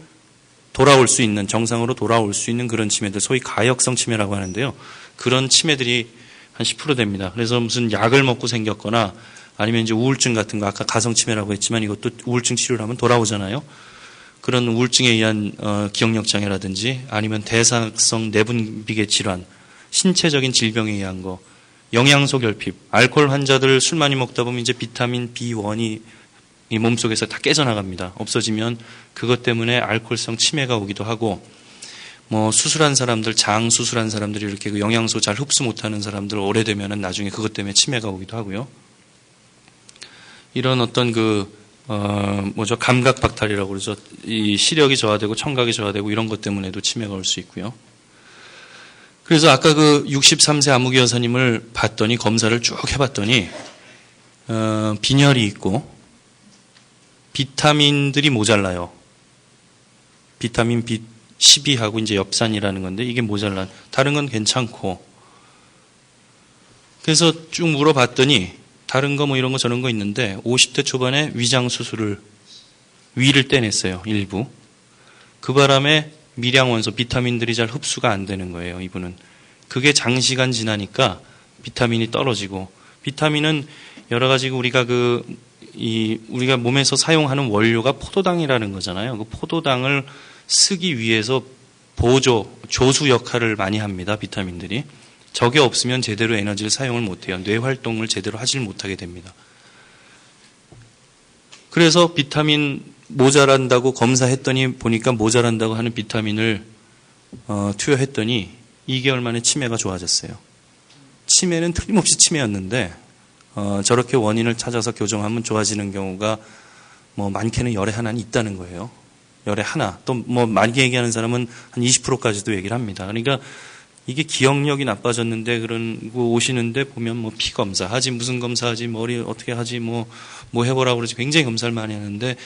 돌아올 수 있는 정상으로 돌아올 수 있는 그런 치매들 소위 가역성 치매라고 하는데요. 그런 치매들이 한 10% 됩니다. 그래서 무슨 약을 먹고 생겼거나 아니면 이제 우울증 같은 거 아까 가성 치매라고 했지만 이것도 우울증 치료를 하면 돌아오잖아요. 그런 우울증에 의한 기억력 장애라든지 아니면 대사성 내분비계 질환 신체적인 질병에 의한 거, 영양소 결핍, 알코올 환자들 술 많이 먹다 보면 이제 비타민 B1이 이 몸속에서 다 깨져나갑니다. 없어지면 그것 때문에 알코올성 치매가 오기도 하고, 뭐 수술한 사람들, 장 수술한 사람들이 이렇게 그 영양소 잘 흡수 못하는 사람들 오래되면은 나중에 그것 때문에 치매가 오기도 하고요. 이런 어떤 감각 박탈이라고 그러죠. 이 시력이 저하되고 청각이 저하되고 이런 것 때문에도 치매가 올 수 있고요. 그래서 아까 그 63세 아무기 여사님을 봤더니 검사를 쭉 해봤더니 빈혈이 있고 비타민들이 모자라요. 비타민 B12하고 이제 엽산이라는 건데 이게 모자란. 다른 건 괜찮고. 그래서 쭉 물어봤더니 다른 거 뭐 이런 거 저런 거 있는데 50대 초반에 위장 수술을 위를 떼냈어요. 일부. 그 바람에 미량 원소 비타민들이 잘 흡수가 안 되는 거예요. 이분은. 그게 장시간 지나니까 비타민이 떨어지고 비타민은 여러 가지 우리가 우리가 몸에서 사용하는 원료가 포도당이라는 거잖아요. 그 포도당을 쓰기 위해서 조수 역할을 많이 합니다. 비타민들이. 저게 없으면 제대로 에너지를 사용을 못해요. 뇌 활동을 제대로 하질 못하게 됩니다. 그래서 비타민 모자란다고 검사했더니 보니까 모자란다고 하는 비타민을 투여했더니 2개월 만에 치매가 좋아졌어요. 치매는 틀림없이 치매였는데 저렇게 원인을 찾아서 교정하면 좋아지는 경우가 뭐 많게는 열에 하나는 있다는 거예요. 열에 하나. 또 뭐 많게 얘기하는 사람은 한 20%까지도 얘기를 합니다. 그러니까 이게 기억력이 나빠졌는데 그런 거 오시는데 보면 뭐 피 검사하지 무슨 검사하지 머리 어떻게 하지 뭐 해보라고 그러지 굉장히 검사를 많이 하는데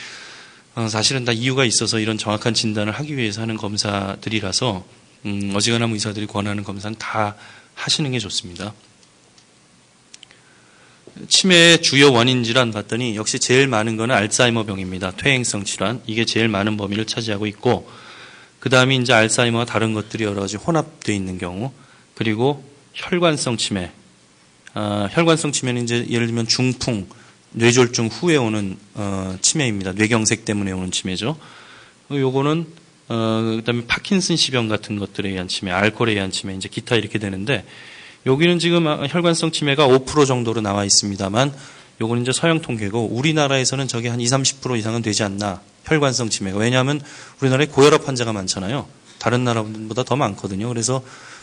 사실은 다 이유가 있어서 이런 정확한 진단을 하기 위해서 하는 검사들이라서 어지간한 의사들이 권하는 검사는 다 하시는 게 좋습니다. 치매의 주요 원인 질환 봤더니 역시 제일 많은 거는 알츠하이머 병입니다. 퇴행성 질환. 이게 제일 많은 범위를 차지하고 있고 그 다음에 이제 알츠하이머와 다른 것들이 여러 가지 혼합되어 있는 경우 그리고 혈관성 치매. 혈관성 치매는 이제 예를 들면 중풍, 뇌졸중 후에 오는 치매입니다. 뇌경색 때문에 오는 치매죠. 요거는 그다음에 파킨슨시병 같은 것들에 의한 치매, 알코올에 의한 치매, 이제 기타 이렇게 되는데 여기는 지금 혈관성 치매가 5% 정도로 나와 있습니다만 요거는 이제 서양 통계고 우리나라에서는 저게 한 20-30% 이상은 되지 않나. 혈관성 치매가. 왜냐하면 우리나라에 고혈압 환자가 많잖아요. 다른 나라보다 더 많거든요. 그래서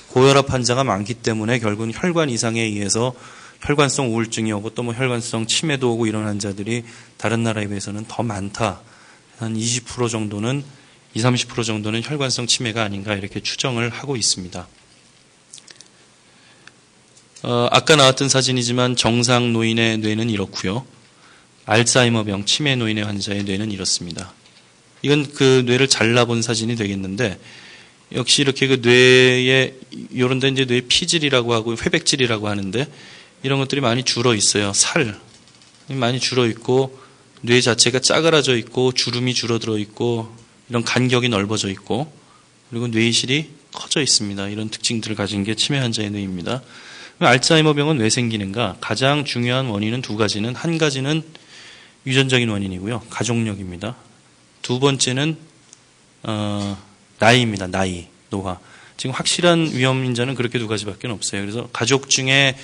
고혈압 환자가 많기 때문에 결국은 혈관 이상에 의해서 혈관성 우울증이 오고 또 뭐 혈관성 치매도 오고 이런 환자들이 다른 나라에 비해서는 더 많다. 한 20% 정도는 20-30% 정도는 혈관성 치매가 아닌가 이렇게 추정을 하고 있습니다. 아까 나왔던 사진이지만 정상 노인의 뇌는 이렇고요. 알츠하이머병 치매 노인의 환자의 뇌는 이렇습니다. 이건 그 뇌를 잘라본 사진이 되겠는데 역시 이렇게 그 뇌에 이런 데 이제 뇌 피질이라고 하고 회백질이라고 하는데 이런 것들이 많이 줄어 있어요. 살 많이 줄어 있고 뇌 자체가 짜그라져 있고 주름이 줄어들어 있고 이런 간격이 넓어져 있고 그리고 뇌실이 커져 있습니다. 이런 특징들을 가진 게 치매 환자의 뇌입니다. 알츠하이머병은 왜 생기는가? 가장 중요한 원인은 두 가지는 한 가지는 유전적인 원인이고요. 가족력입니다. 두 번째는 나이입니다. 나이, 노화. 지금 확실한 위험 인자는 그렇게 두 가지밖에 없어요. 그래서 가족 중에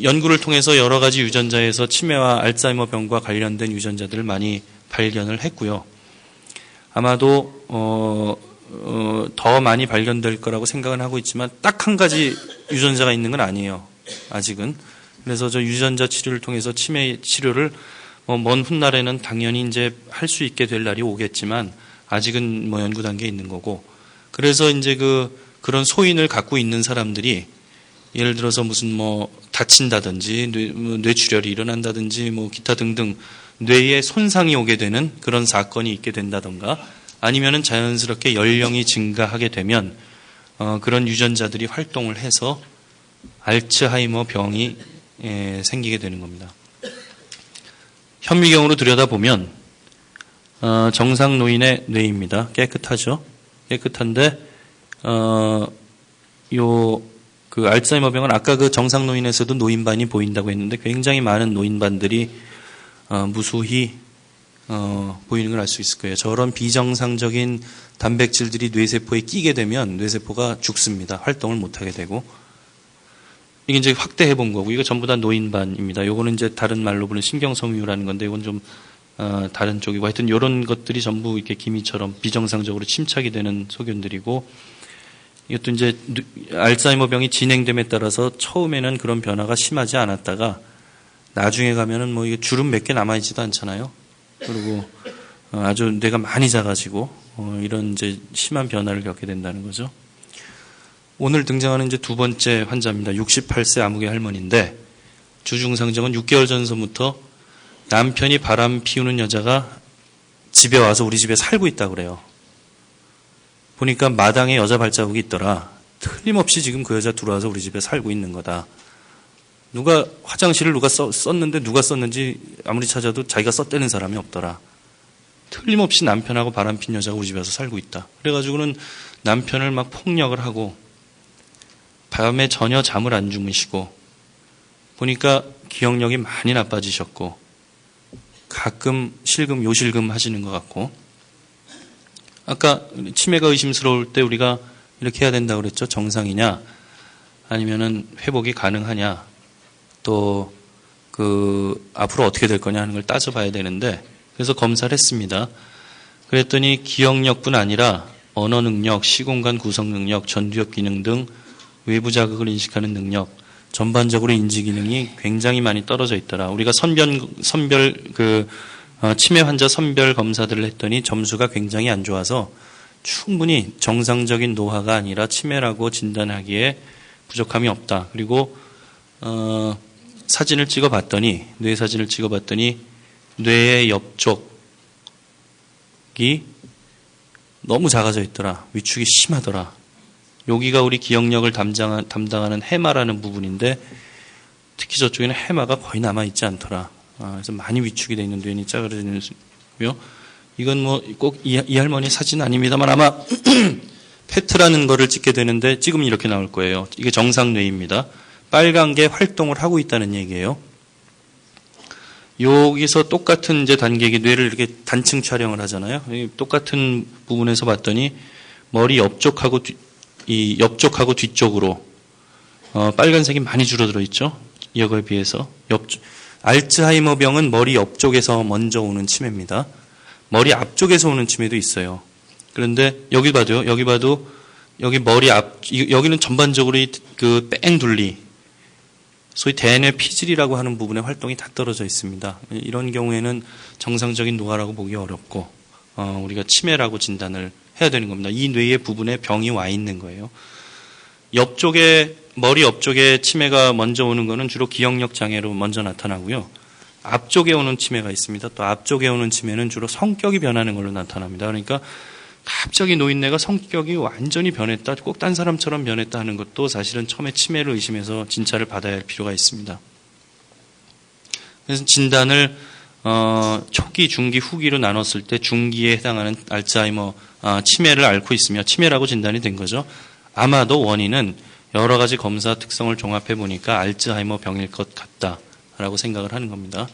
연구를 통해서 여러 가지 유전자에서 치매와 알츠하이머병과 관련된 유전자들을 많이 발견을 했고요. 아마도 더 많이 발견될 거라고 생각은 하고 있지만 딱 한 가지 유전자가 있는 건 아니에요. 아직은. 그래서 저 유전자 치료를 통해서 치매 치료를 먼 훗날에는 당연히 이제 할 수 있게 될 날이 오겠지만 아직은 뭐 연구 단계에 있는 거고. 그래서 이제 그런 소인을 갖고 있는 사람들이 예를 들어서 무슨 뭐 다친다든지 뇌출혈이 일어난다든지 뭐 기타 등등 뇌에 손상이 오게 되는 그런 사건이 있게 된다던가 아니면은 자연스럽게 연령이 증가하게 되면 그런 유전자들이 활동을 해서 알츠하이머 병이 생기게 되는 겁니다. 현미경으로 들여다보면 정상 노인의 뇌입니다. 깨끗하죠. 깨끗한데 그 알츠하이머 병은 아까 그 정상 노인에서도 노인반이 보인다고 했는데 굉장히 많은 노인반들이 무수히 보이는 걸 알 수 있을 거예요. 저런 비정상적인 단백질들이 뇌세포에 끼게 되면 뇌세포가 죽습니다. 활동을 못하게 되고. 이게 이제 확대해 본 거고, 이거 전부 다 노인반입니다. 요거는 이제 다른 말로 부르는 신경섬유라는 건데, 이건 좀, 다른 쪽이고, 하여튼 요런 것들이 전부 이렇게 기미처럼 비정상적으로 침착이 되는 소견들이고, 이것도 이제 알츠하이머 병이 진행됨에 따라서 처음에는 그런 변화가 심하지 않았다가, 나중에 가면은 뭐 이게 주름 몇 개 남아있지도 않잖아요. 그리고 아주 뇌가 많이 작아지고 이런 이제 심한 변화를 겪게 된다는 거죠. 오늘 등장하는 이제 두 번째 환자입니다. 68세 아무개 할머니인데 주증상정은 6개월 전서부터 남편이 바람 피우는 여자가 집에 와서 우리 집에 살고 있다고 그래요. 보니까 마당에 여자 발자국이 있더라. 틀림없이 지금 그 여자 들어와서 우리 집에 살고 있는 거다. 누가 화장실을 누가 썼는데 누가 썼는지 아무리 찾아도 자기가 썼다는 사람이 없더라. 틀림없이 남편하고 바람핀 여자가 우리 집에 와서 살고 있다. 그래가지고는 남편을 막 폭력을 하고 밤에 전혀 잠을 안 주무시고 보니까 기억력이 많이 나빠지셨고 가끔 실금, 요실금 하시는 것 같고, 아까 치매가 의심스러울 때 우리가 이렇게 해야 된다고 그랬죠. 정상이냐, 아니면은 회복이 가능하냐, 또 앞으로 어떻게 될 거냐 하는 걸 따져봐야 되는데, 그래서 검사를 했습니다. 그랬더니 기억력뿐 아니라 언어 능력, 시공간 구성 능력, 전두엽 기능 등 외부 자극을 인식하는 능력, 전반적으로 인지 기능이 굉장히 많이 떨어져 있더라. 우리가 치매 환자 선별 검사들을 했더니 점수가 굉장히 안 좋아서 충분히 정상적인 노화가 아니라 치매라고 진단하기에 부족함이 없다. 그리고 사진을 찍어봤더니, 뇌 사진을 찍어봤더니 뇌의 옆쪽이 너무 작아져 있더라. 위축이 심하더라. 여기가 우리 기억력을 담당하는 해마라는 부분인데, 특히 저쪽에는 해마가 거의 남아있지 않더라. 그래서 많이 위축이 돼 있는 뇌니 짜그러지고요. 이건 뭐 꼭 이 할머니 사진 아닙니다만 아마 페트라는 거를 찍게 되는데 찍으면 이렇게 나올 거예요. 이게 정상 뇌입니다. 빨간 게 활동을 하고 있다는 얘기예요. 여기서 똑같은 이제 단계기 뇌를 이렇게 단층 촬영을 하잖아요. 똑같은 부분에서 봤더니 머리 옆쪽하고 뒤쪽으로 빨간색이 많이 줄어들어 있죠. 이거에 비해서 알츠하이머 병은 머리 옆쪽에서 먼저 오는 치매입니다. 머리 앞쪽에서 오는 치매도 있어요. 그런데 여기 봐도요. 여기 머리 여기는 전반적으로 그 뺑둘리, 소위 대뇌 피질이라고 하는 부분의 활동이 다 떨어져 있습니다. 이런 경우에는 정상적인 노화라고 보기 어렵고 우리가 치매라고 진단을 해야 되는 겁니다. 이 뇌의 부분에 병이 와 있는 거예요. 머리 옆쪽에 치매가 먼저 오는 거는 주로 기억력 장애로 먼저 나타나고요. 앞쪽에 오는 치매가 있습니다. 또 앞쪽에 오는 치매는 주로 성격이 변하는 걸로 나타납니다. 그러니까 갑자기 노인네가 성격이 완전히 변했다, 꼭 딴 사람처럼 변했다 하는 것도 사실은 처음에 치매를 의심해서 진찰을 받아야 할 필요가 있습니다. 그래서 진단을 초기, 중기, 후기로 나눴을 때 중기에 해당하는 알츠하이머 치매를 앓고 있으며 치매라고 진단이 된 거죠. 아마도 원인은 여러 가지 검사 특성을 종합해 보니까 알츠하이머 병일 것 같다라고 생각을 하는 겁니다.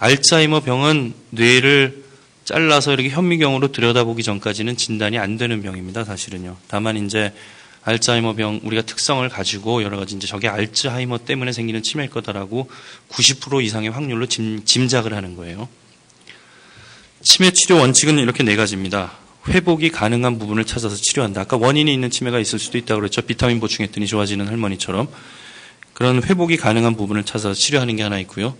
알츠하이머 병은 뇌를 잘라서 이렇게 현미경으로 들여다보기 전까지는 진단이 안 되는 병입니다, 사실은요. 다만 이제 알츠하이머 병 우리가 특성을 가지고 여러 가지 이제 저게 알츠하이머 때문에 생기는 치매일 거다라고 90% 이상의 확률로 짐작을 하는 거예요. 치매 치료 원칙은 이렇게 4가지입니다. 회복이 가능한 부분을 찾아서 치료한다. 아까 원인이 있는 치매가 있을 수도 있다고 그랬죠. 비타민 보충했더니 좋아지는 할머니처럼. 그런 회복이 가능한 부분을 찾아서 치료하는 게 하나 있고요.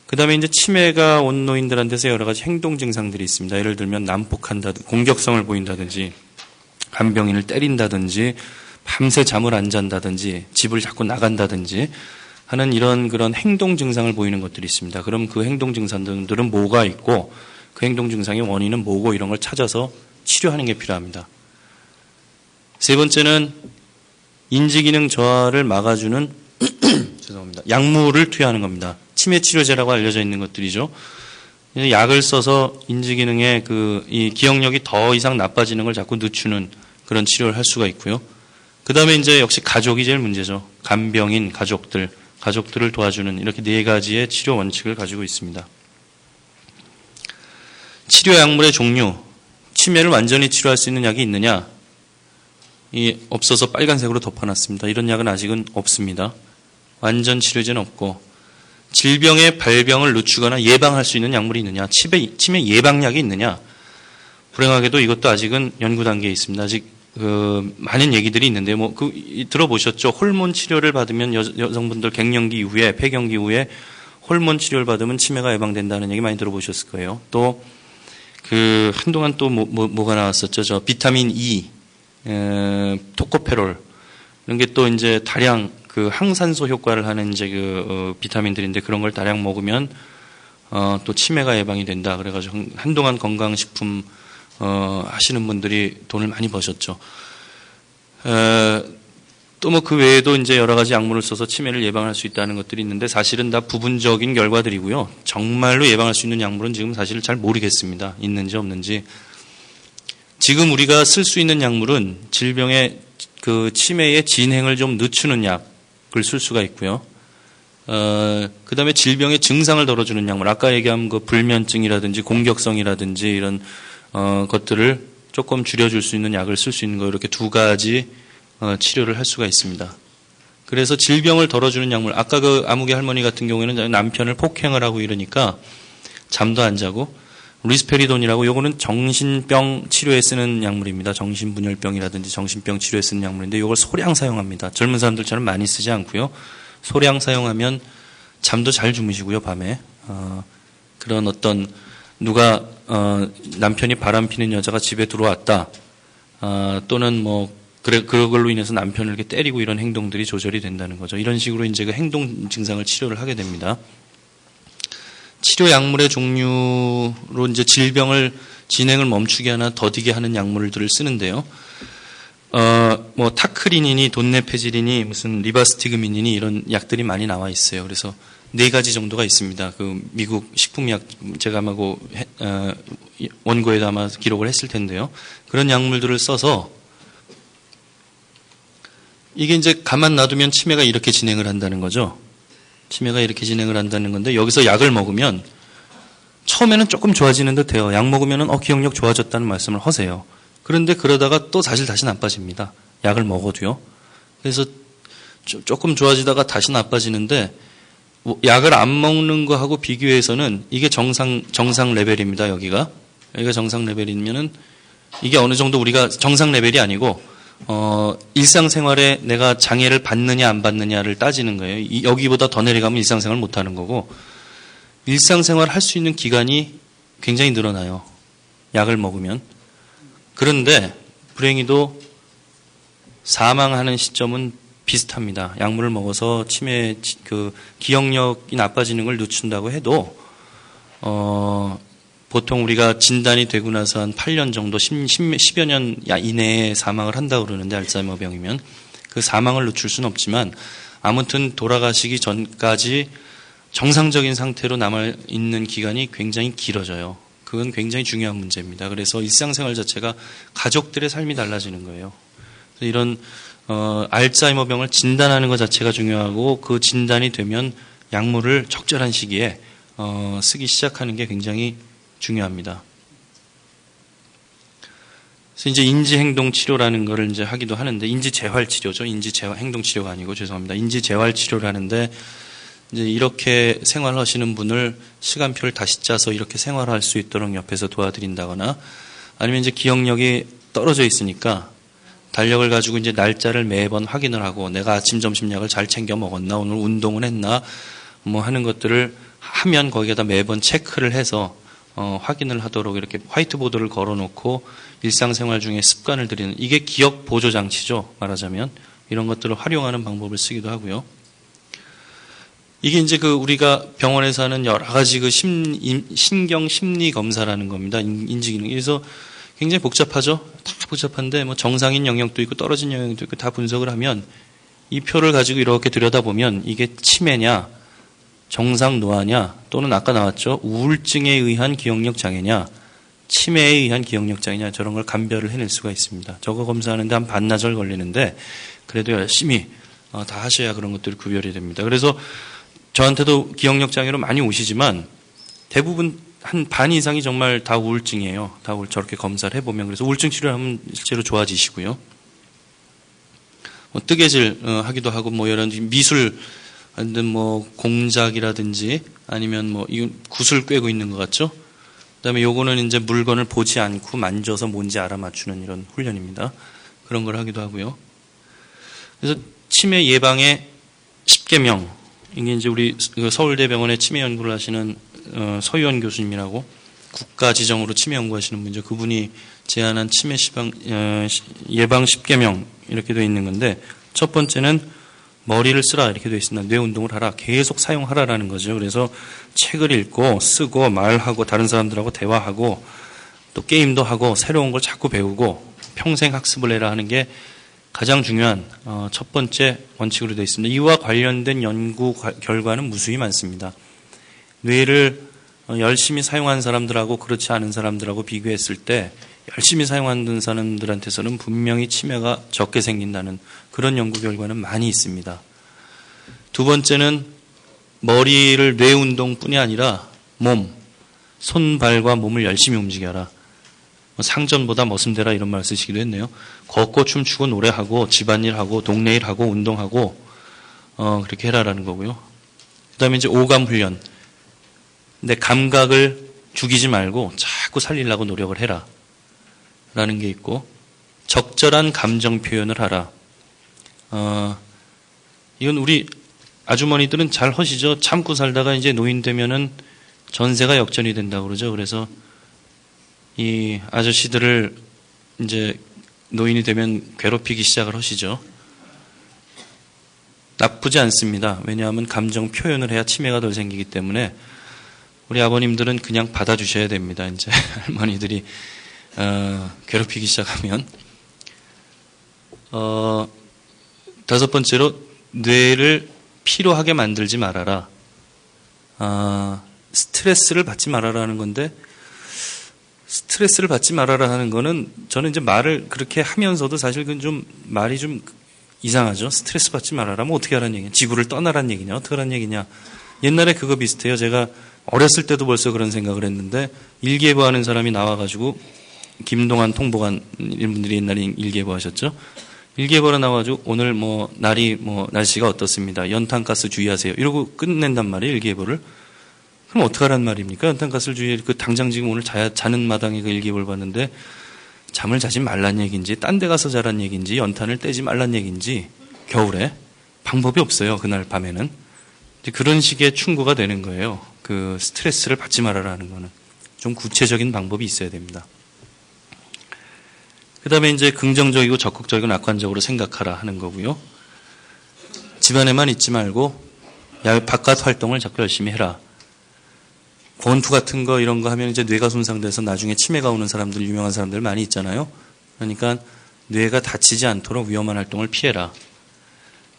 그 다음에 이제 치매가 온 노인들한테서 여러 가지 행동 증상들이 있습니다. 예를 들면 난폭한다든지, 공격성을 보인다든지, 간병인을 때린다든지, 밤새 잠을 안 잔다든지, 집을 자꾸 나간다든지 하는 그런 행동 증상을 보이는 것들이 있습니다. 그럼 그 행동 증상들은 뭐가 있고, 그 행동 증상의 원인은 뭐고 이런 걸 찾아서 치료하는 게 필요합니다. 3번째는 인지기능 저하를 막아주는 죄송합니다. 약물을 투여하는 겁니다. 치매 치료제라고 알려져 있는 것들이죠. 약을 써서 인지기능의 이 기억력이 더 이상 나빠지는 걸 자꾸 늦추는 그런 치료를 할 수가 있고요. 그 다음에 이제 역시 가족이 제일 문제죠. 간병인, 가족들을 도와주는 이렇게 4가지의 치료 원칙을 가지고 있습니다. 치료 약물의 종류, 치매를 완전히 치료할 수 있는 약이 있느냐? 없어서 빨간색으로 덮어놨습니다. 이런 약은 아직은 없습니다. 완전 치료제는 없고, 질병의 발병을 늦추거나 예방할 수 있는 약물이 있느냐, 치매 예방약이 있느냐, 불행하게도 이것도 아직은 연구 단계에 있습니다. 아직 많은 얘기들이 있는데, 들어보셨죠? 호르몬 치료를 받으면 여성분들 갱년기 이후에, 폐경기 이후에 호르몬 치료를 받으면 치매가 예방된다는 얘기 많이 들어보셨을 거예요. 또, 한동안 또 뭐가 나왔었죠? 저 비타민 E, 토코페롤. 이런 게 또 이제 다량 항산소 효과를 하는 이제 비타민들인데 그런 걸 다량 먹으면 또 치매가 예방이 된다. 그래가지고 한동안 건강식품 하시는 분들이 돈을 많이 버셨죠. 또 그 외에도 이제 여러 가지 약물을 써서 치매를 예방할 수 있다는 것들이 있는데 사실은 다 부분적인 결과들이고요. 정말로 예방할 수 있는 약물은 지금 사실 잘 모르겠습니다. 있는지 없는지. 지금 우리가 쓸 수 있는 약물은 질병의 치매의 진행을 좀 늦추는 약을 쓸 수가 있고요. 그다음에 질병의 증상을 덜어주는 약물, 아까 얘기한 그 불면증이라든지 공격성이라든지 이런 것들을 조금 줄여줄 수 있는 약을 쓸 수 있는 거, 이렇게 두 가지 치료를 할 수가 있습니다. 그래서 질병을 덜어주는 약물, 아까 그 아무개 할머니 같은 경우에는 남편을 폭행을 하고 이러니까 잠도 안 자고, 리스페리돈이라고, 요거는 정신병 치료에 쓰는 약물입니다. 정신분열병이라든지 정신병 치료에 쓰는 약물인데 요걸 소량 사용합니다. 젊은 사람들처럼 많이 쓰지 않고요. 소량 사용하면 잠도 잘 주무시고요, 밤에. 그런 어떤 누가 남편이 바람피는 여자가 집에 들어왔다, 또는 뭐 그걸로 인해서 남편을 이렇게 때리고 이런 행동들이 조절이 된다는 거죠. 이런 식으로 이제 그 행동 증상을 치료를 하게 됩니다. 치료 약물의 종류로 이제 질병을 진행을 멈추게 하나 더디게 하는 약물들을 쓰는데요. 뭐 타크리닌이, 돈네페지린이, 무슨 리바스티그민이 이런 약들이 많이 나와 있어요. 그래서 4가지 정도가 있습니다. 그 미국 식품약, 제가 아마 원고에도 아마 기록을 했을 텐데요. 그런 약물들을 써서 이게 이제 가만 놔두면 치매가 이렇게 진행을 한다는 거죠. 치매가 이렇게 진행을 한다는 건데, 여기서 약을 먹으면 처음에는 조금 좋아지는 듯해요. 약 먹으면은 기억력 좋아졌다는 말씀을 하세요. 그런데 그러다가 또 사실 다시 나빠집니다. 약을 먹어도요. 그래서 조금 좋아지다가 다시 나빠지는데, 약을 안 먹는 거하고 비교해서는 이게 정상 레벨입니다. 여기가 정상 레벨이면은 이게 어느 정도 우리가 정상 레벨이 아니고 일상생활에 내가 장애를 받느냐 안 받느냐를 따지는 거예요. 여기보다 더 내려가면 일상생활을 못 하는 거고, 일상생활 할 수 있는 기간이 굉장히 늘어나요. 약을 먹으면. 그런데 불행히도 사망하는 시점은 비슷합니다. 약물을 먹어서 치매, 기억력이 나빠지는 걸 늦춘다고 해도, 보통 우리가 진단이 되고 나서 한 8년 정도, 10여 년 이내에 사망을 한다고 그러는데, 알츠하이머 병이면. 그 사망을 늦출 수는 없지만, 아무튼 돌아가시기 전까지 정상적인 상태로 남아있는 기간이 굉장히 길어져요. 그건 굉장히 중요한 문제입니다. 그래서 일상생활 자체가 가족들의 삶이 달라지는 거예요. 이런 알츠하이머 병을 진단하는 것 자체가 중요하고, 그 진단이 되면 약물을 적절한 시기에 쓰기 시작하는 게 굉장히 중요합니다. 그래서 이제 인지행동 치료라는 거를 이제 하기도 하는데, 인지재활 치료죠. 행동 치료가 아니고, 죄송합니다. 인지재활 치료를 하는데, 이제 이렇게 생활하시는 분을 시간표를 다시 짜서 이렇게 생활할 수 있도록 옆에서 도와드린다거나, 아니면 이제 기억력이 떨어져 있으니까 달력을 가지고 이제 날짜를 매번 확인을 하고, 내가 아침 점심 약을 잘 챙겨 먹었나, 오늘 운동을 했나, 뭐 하는 것들을 하면 거기에다 매번 체크를 해서 확인을 하도록 이렇게 화이트보드를 걸어놓고 일상생활 중에 습관을 들이는, 이게 기억 보조 장치죠. 말하자면 이런 것들을 활용하는 방법을 쓰기도 하고요. 이게 이제 우리가 병원에서 하는 여러 가지 신경 심리 검사라는 겁니다. 인지기능. 그래서 굉장히 복잡하죠. 다 복잡한데 뭐 정상인 영역도 있고 떨어진 영역도 있고 다 분석을 하면, 이 표를 가지고 이렇게 들여다보면 이게 치매냐, 정상 노화냐, 또는 아까 나왔죠, 우울증에 의한 기억력 장애냐, 치매에 의한 기억력 장애냐, 저런 걸 감별을 해낼 수가 있습니다. 저거 검사하는데 한 반나절 걸리는데 그래도 열심히 다 하셔야 그런 것들이 구별이 됩니다. 그래서 저한테도 기억력 장애로 많이 오시지만 대부분 한 반 이상이 정말 다 우울증이에요. 저렇게 검사를 해보면. 그래서 우울증 치료를 하면 실제로 좋아지시고요. 뜨개질 하기도 하고, 뭐 여러 미술, 뭐 공작이라든지, 아니면 뭐 이 굿을 꿰고 있는 것 같죠. 그다음에 요거는 이제 물건을 보지 않고 만져서 뭔지 알아맞추는 이런 훈련입니다. 그런 걸 하기도 하고요. 그래서 치매 예방의 10계명, 이게 이제 우리 서울대병원에 치매 연구를 하시는 서유원 교수님이라고, 국가 지정으로 치매 연구하시는 분이죠. 그분이 제안한 치매 예방 10계명 이렇게 되어 있는 건데, 첫 번째는 머리를 쓰라 이렇게 되어 있습니다. 뇌 운동을 하라, 계속 사용하라라는 거죠. 그래서 책을 읽고 쓰고 말하고 다른 사람들하고 대화하고 또 게임도 하고 새로운 걸 자꾸 배우고 평생 학습을 해라 하는 게 가장 중요한 첫 번째 원칙으로 되어 있습니다. 이와 관련된 연구 결과는 무수히 많습니다. 뇌를 열심히 사용한 사람들하고 그렇지 않은 사람들하고 비교했을 때 열심히 사용하는 사람들한테서는 분명히 치매가 적게 생긴다는 그런 연구 결과는 많이 있습니다. 두 번째는 머리를 뇌 운동뿐이 아니라 몸, 손, 발과 몸을 열심히 움직여라. 상전보다 머슴되라 이런 말 쓰시기도 했네요. 걷고 춤추고 노래하고 집안일하고 동네 일하고 운동하고 그렇게 해라라는 거고요. 그다음에 이제 오감 훈련. 내 감각을 죽이지 말고 자꾸 살리려고 노력을 해라. 라는 게 있고 적절한 감정 표현을 하라. 이건 우리 아주머니들은 잘 하시죠. 참고 살다가 이제 노인 되면은 전세가 역전이 된다고 그러죠. 그래서 이 아저씨들을 이제 노인이 되면 괴롭히기 시작을 하시죠. 나쁘지 않습니다. 왜냐하면 감정 표현을 해야 치매가 덜 생기기 때문에 우리 아버님들은 그냥 받아주셔야 됩니다. 이제 할머니들이 괴롭히기 시작하면. 다섯 번째로 뇌를 피로하게 만들지 말아라. 스트레스를 받지 말아라는 건데 스트레스를 받지 말아라 하는 거는 저는 이제 말을 그렇게 하면서도 사실 그건 좀 말이 좀 이상하죠. 스트레스 받지 말아라. 뭐 어떻게 하라는 얘기냐. 지구를 떠나라는 얘기냐. 어떻게 하라는 얘기냐. 옛날에 그거 비슷해요. 제가 어렸을 때도 벌써 그런 생각을 했는데 일기예보 하는 사람이 나와가지고 김동완, 통보관 이런 분들이 옛날에 일기예보 하셨죠. 일기예보로 나와가지고 오늘 뭐 날씨가 어떻습니다. 연탄가스 주의하세요. 이러고 끝낸단 말이에요. 일기예보를. 그럼 어떡하란 말입니까? 연탄가스를 주의해. 당장 지금 오늘 자는 마당에 그 일기예보를 봤는데 잠을 자지 말란 얘기인지 딴 데 가서 자란 얘기인지 연탄을 떼지 말란 얘기인지 겨울에 방법이 없어요. 그날 밤에는. 그런 식의 충고가 되는 거예요. 그 스트레스를 받지 말아라는 거는. 좀 구체적인 방법이 있어야 됩니다. 그 다음에 이제 긍정적이고 적극적이고 낙관적으로 생각하라 하는 거고요. 집안에만 있지 말고 바깥 활동을 자꾸 열심히 해라. 권투 같은 거 이런 거 하면 이제 뇌가 손상돼서 나중에 치매가 오는 사람들, 유명한 사람들 많이 있잖아요. 그러니까 뇌가 다치지 않도록 위험한 활동을 피해라.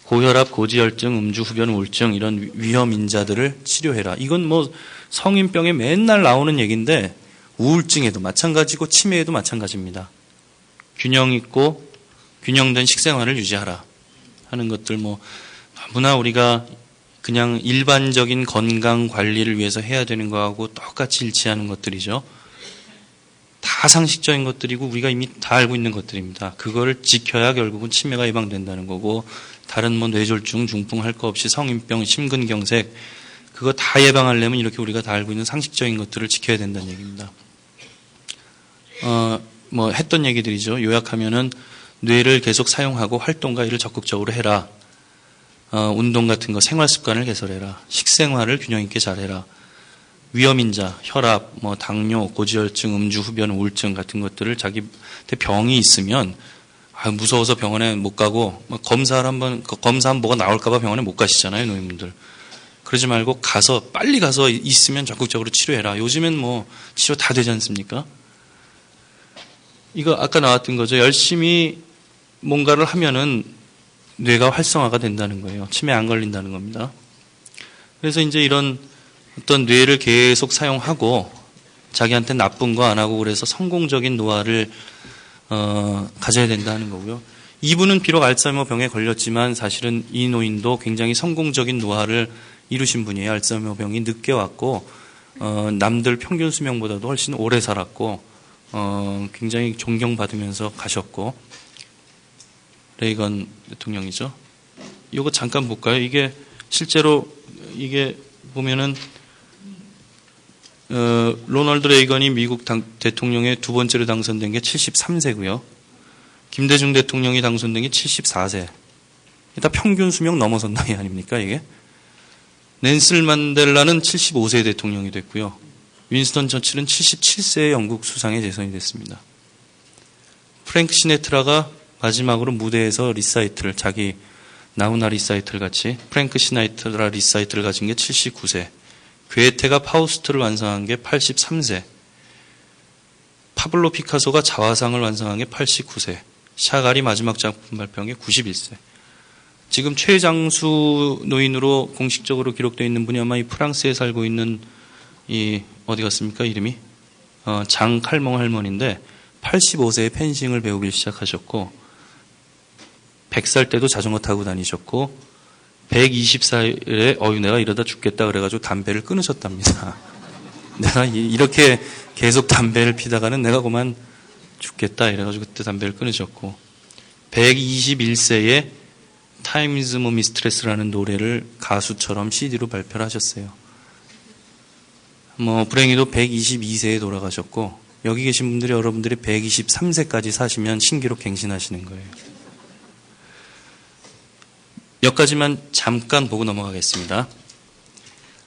고혈압, 고지혈증, 음주, 흡연, 우울증 이런 위험 인자들을 치료해라. 이건 뭐 성인병에 맨날 나오는 얘기인데 우울증에도 마찬가지고 치매에도 마찬가지입니다. 균형 있고 균형된 식생활을 유지하라 하는 것들 뭐 너무나 우리가 그냥 일반적인 건강 관리를 위해서 해야 되는 거하고 똑같이 일치하는 것들이죠. 다 상식적인 것들이고 우리가 이미 다 알고 있는 것들입니다. 그거를 지켜야 결국은 치매가 예방된다는 거고 다른 뭐 뇌졸중, 중풍 할 거 없이 성인병, 심근경색 그거 다 예방하려면 이렇게 우리가 다 알고 있는 상식적인 것들을 지켜야 된다는 얘기입니다. 뭐 했던 얘기들이죠. 요약하면은 뇌를 계속 사용하고 활동과 일을 적극적으로 해라. 운동 같은 거 생활 습관을 개설해라. 식생활을 균형 있게 잘해라. 위험인자, 혈압, 뭐 당뇨, 고지혈증, 음주, 흡연, 우울증 같은 것들을 자기한테 병이 있으면 무서워서 병원에 못 가고 검사 한번 뭐가 나올까봐 병원에 못 가시잖아요, 노인분들. 그러지 말고 빨리 가서 있으면 적극적으로 치료해라. 요즘엔 뭐 치료 다 되지 않습니까? 이거 아까 나왔던 거죠. 열심히 뭔가를 하면은 뇌가 활성화가 된다는 거예요. 치매 안 걸린다는 겁니다. 그래서 이제 이런 어떤 뇌를 계속 사용하고 자기한테 나쁜 거 안 하고 그래서 성공적인 노화를 가져야 된다는 거고요. 이분은 비록 알츠하이머 병에 걸렸지만 사실은 이 노인도 굉장히 성공적인 노화를 이루신 분이에요. 알츠하이머 병이 늦게 왔고 남들 평균 수명보다도 훨씬 오래 살았고 굉장히 존경받으면서 가셨고 레이건 대통령이죠. 이거 잠깐 볼까요? 이게 실제로 이게 보면은 로널드 레이건이 미국 대통령에 두 번째로 당선된 게 73세고요. 김대중 대통령이 당선된 게 74세. 다 평균 수명 넘어선 나이 아닙니까 이게? nel슨 만델라는 75세 대통령이 됐고요. 윈스턴 처칠은 77세의 영국 수상에 재선이 됐습니다. 프랭크 시네트라가 마지막으로 무대에서 리사이트를 자기 나훈아 리사이트를 같이 프랭크 시네트라 리사이트를 가진 게 79세. 괴테가 파우스트를 완성한 게 83세. 파블로 피카소가 자화상을 완성한 게 89세. 샤갈이 마지막 작품 발표한 게 91세. 지금 최장수 노인으로 공식적으로 기록되어 있는 분이 아마 이 프랑스에 살고 있는 어디 갔습니까? 이름이? 장 칼몽 할머니인데 85세에 펜싱을 배우기 시작하셨고 100살 때도 자전거 타고 다니셨고 124일에 내가 이러다 죽겠다 그래가지고 담배를 끊으셨답니다. 내가 이렇게 계속 담배를 피다가는 내가 그만 죽겠다 이래가지고 그때 담배를 끊으셨고, 121세에 Time is more mistress라는 노래를 가수처럼 CD로 발표를 하셨어요. 불행히도 122세에 돌아가셨고, 여기 계신 분들이 여러분들이 123세까지 사시면 신기록 갱신하시는 거예요. 몇 가지만 잠깐 보고 넘어가겠습니다.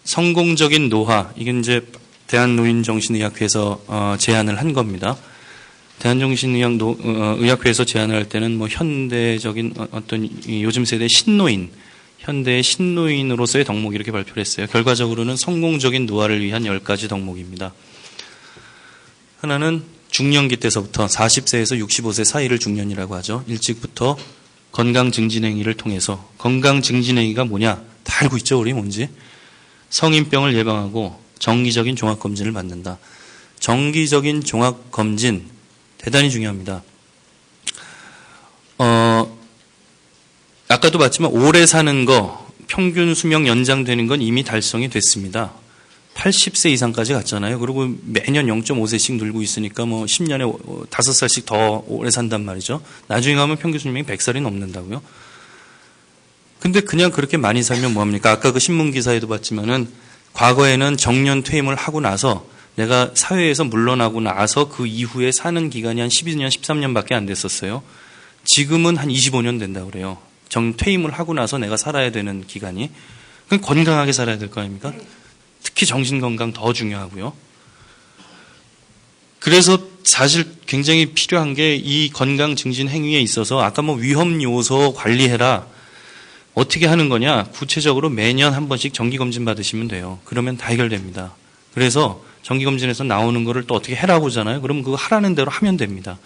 성공적인 노화, 이게 이제 대한노인정신의학회에서 제안을 한 겁니다. 대한정신의학회에서 제안을 할 때는 현대적인 어떤 요즘 세대 신노인, 현대의 신노인으로서의 덕목 이렇게 발표를 했어요. 결과적으로는 성공적인 노화를 위한 10가지 덕목입니다. 하나는 중년기 때서부터 40세에서 65세 사이를 중년이라고 하죠. 일찍부터 건강증진행위를 통해서, 건강증진행위가 뭐냐? 다 알고 있죠, 우리 뭔지. 성인병을 예방하고 정기적인 종합검진을 받는다. 정기적인 종합검진 대단히 중요합니다. 아까도 봤지만 오래 사는 거, 평균 수명 연장되는 건 이미 달성이 됐습니다. 80세 이상까지 갔잖아요. 그리고 매년 0.5세씩 늘고 있으니까 10년에 5살씩 더 오래 산단 말이죠. 나중에 가면 평균 수명이 100살이 넘는다고요. 근데 그냥 그렇게 많이 살면 뭐합니까? 아까 그 신문 기사에도 봤지만은 과거에는 정년 퇴임을 하고 나서 내가 사회에서 물러나고 나서 그 이후에 사는 기간이 한 12년, 13년밖에 안 됐었어요. 지금은 한 25년 된다고 그래요. 퇴임을 하고 나서 내가 살아야 되는 기간이. 그럼 건강하게 살아야 될 거 아닙니까? 특히 정신건강 더 중요하고요. 그래서 사실 굉장히 필요한 게 이 건강증진 행위에 있어서 아까 위험 요소 관리해라. 어떻게 하는 거냐? 구체적으로 매년 한 번씩 정기검진 받으시면 돼요. 그러면 다 해결됩니다. 그래서 정기검진에서 나오는 거를 또 어떻게 해라고 하잖아요. 그럼 그거 하라는 대로 하면 됩니다.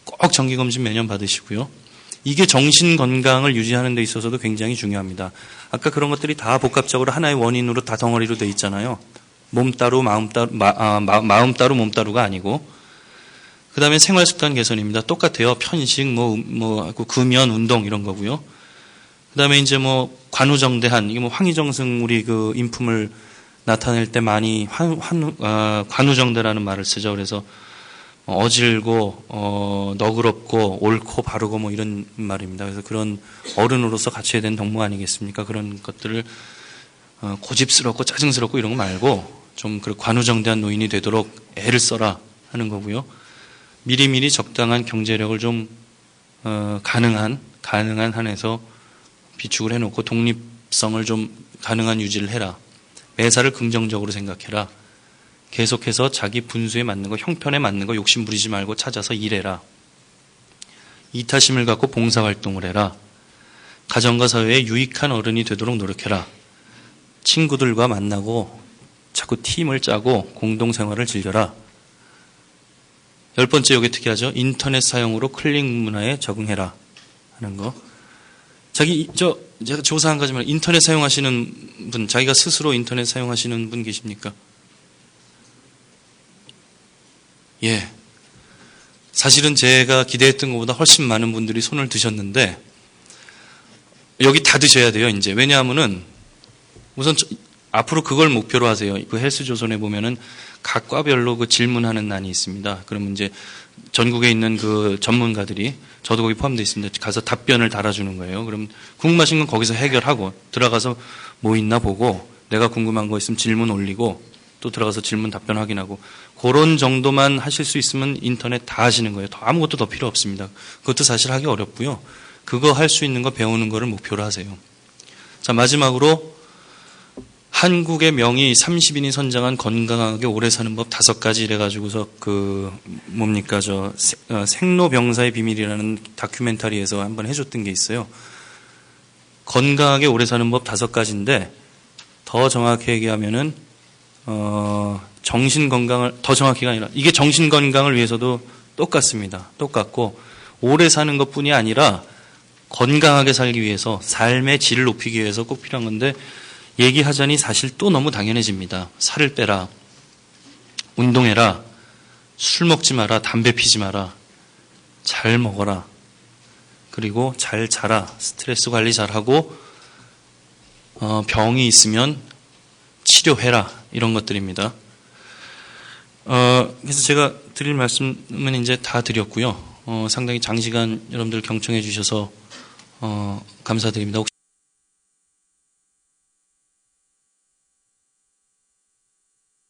꼭 정기검진 매년 받으시고요. 이게 정신건강을 유지하는 데 있어서도 굉장히 중요합니다. 아까 그런 것들이 다 복합적으로 하나의 원인으로 다 덩어리로 돼 있잖아요. 몸 따로 마음 따로, 마음 따로 몸 따로가 아니고. 그 다음에 생활습관 개선입니다. 똑같아요. 편식, 금연, 운동 이런 거고요. 그 다음에 이제 관우정대한, 이게 황희정승 우리 그 인품을 나타낼 때 많이 관우정대라는 말을 쓰죠. 그래서 어질고 너그럽고 옳고 바르고 이런 말입니다. 그래서 그런 어른으로서 갖춰야 되는 덕목 아니겠습니까? 그런 것들을 고집스럽고 짜증스럽고 이런 거 말고 좀 관우정대한 노인이 되도록 애를 써라 하는 거고요. 미리미리 적당한 경제력을 좀 가능한 한에서 비축을 해놓고 독립성을 좀 가능한 유지를 해라. 매사를 긍정적으로 생각해라. 계속해서 자기 분수에 맞는 거, 형편에 맞는 거 욕심 부리지 말고 찾아서 일해라. 이타심을 갖고 봉사활동을 해라. 가정과 사회에 유익한 어른이 되도록 노력해라. 친구들과 만나고 자꾸 팀을 짜고 공동생활을 즐겨라. 10번째 요게 특이하죠. 인터넷 사용으로 클릭 문화에 적응해라 하는 거. 제가 조사한 거지만 인터넷 사용하시는 분, 자기가 스스로 인터넷 사용하시는 분 계십니까? 예. 사실은 제가 기대했던 것보다 훨씬 많은 분들이 손을 드셨는데, 여기 다 드셔야 돼요, 이제. 왜냐하면은, 우선 앞으로 그걸 목표로 하세요. 그 헬스조선에 보면은 각 과별로 그 질문하는 난이 있습니다. 그러면 이제 전국에 있는 그 전문가들이, 저도 거기 포함되어 있습니다. 가서 답변을 달아주는 거예요. 그럼 궁금하신 건 거기서 해결하고, 들어가서 뭐 있나 보고, 내가 궁금한 거 있으면 질문 올리고, 또 들어가서 질문 답변 확인하고, 그런 정도만 하실 수 있으면 인터넷 다 하시는 거예요. 아무것도 더 필요 없습니다. 그것도 사실 하기 어렵고요. 그거 할 수 있는 거 배우는 거를 목표로 하세요. 자, 마지막으로 한국의 명의 30인이 선정한 건강하게 오래 사는 법 5가지 이래가지고서 생로병사의 비밀이라는 다큐멘터리에서 한번 해줬던 게 있어요. 건강하게 오래 사는 법 5가지인데 더 정확히 얘기하면은 정신건강을, 더 정확히가 아니라 이게 정신건강을 위해서도 똑같습니다. 똑같고 오래 사는 것뿐이 아니라 건강하게 살기 위해서, 삶의 질을 높이기 위해서 꼭 필요한 건데, 얘기하자니 사실 또 너무 당연해집니다. 살을 빼라, 운동해라, 술 먹지 마라, 담배 피지 마라, 잘 먹어라, 그리고 잘 자라, 스트레스 관리 잘하고 병이 있으면 치료해라 이런 것들입니다. 그래서 제가 드릴 말씀은 이제 다 드렸고요. 상당히 장시간 여러분들 경청해 주셔서 감사드립니다.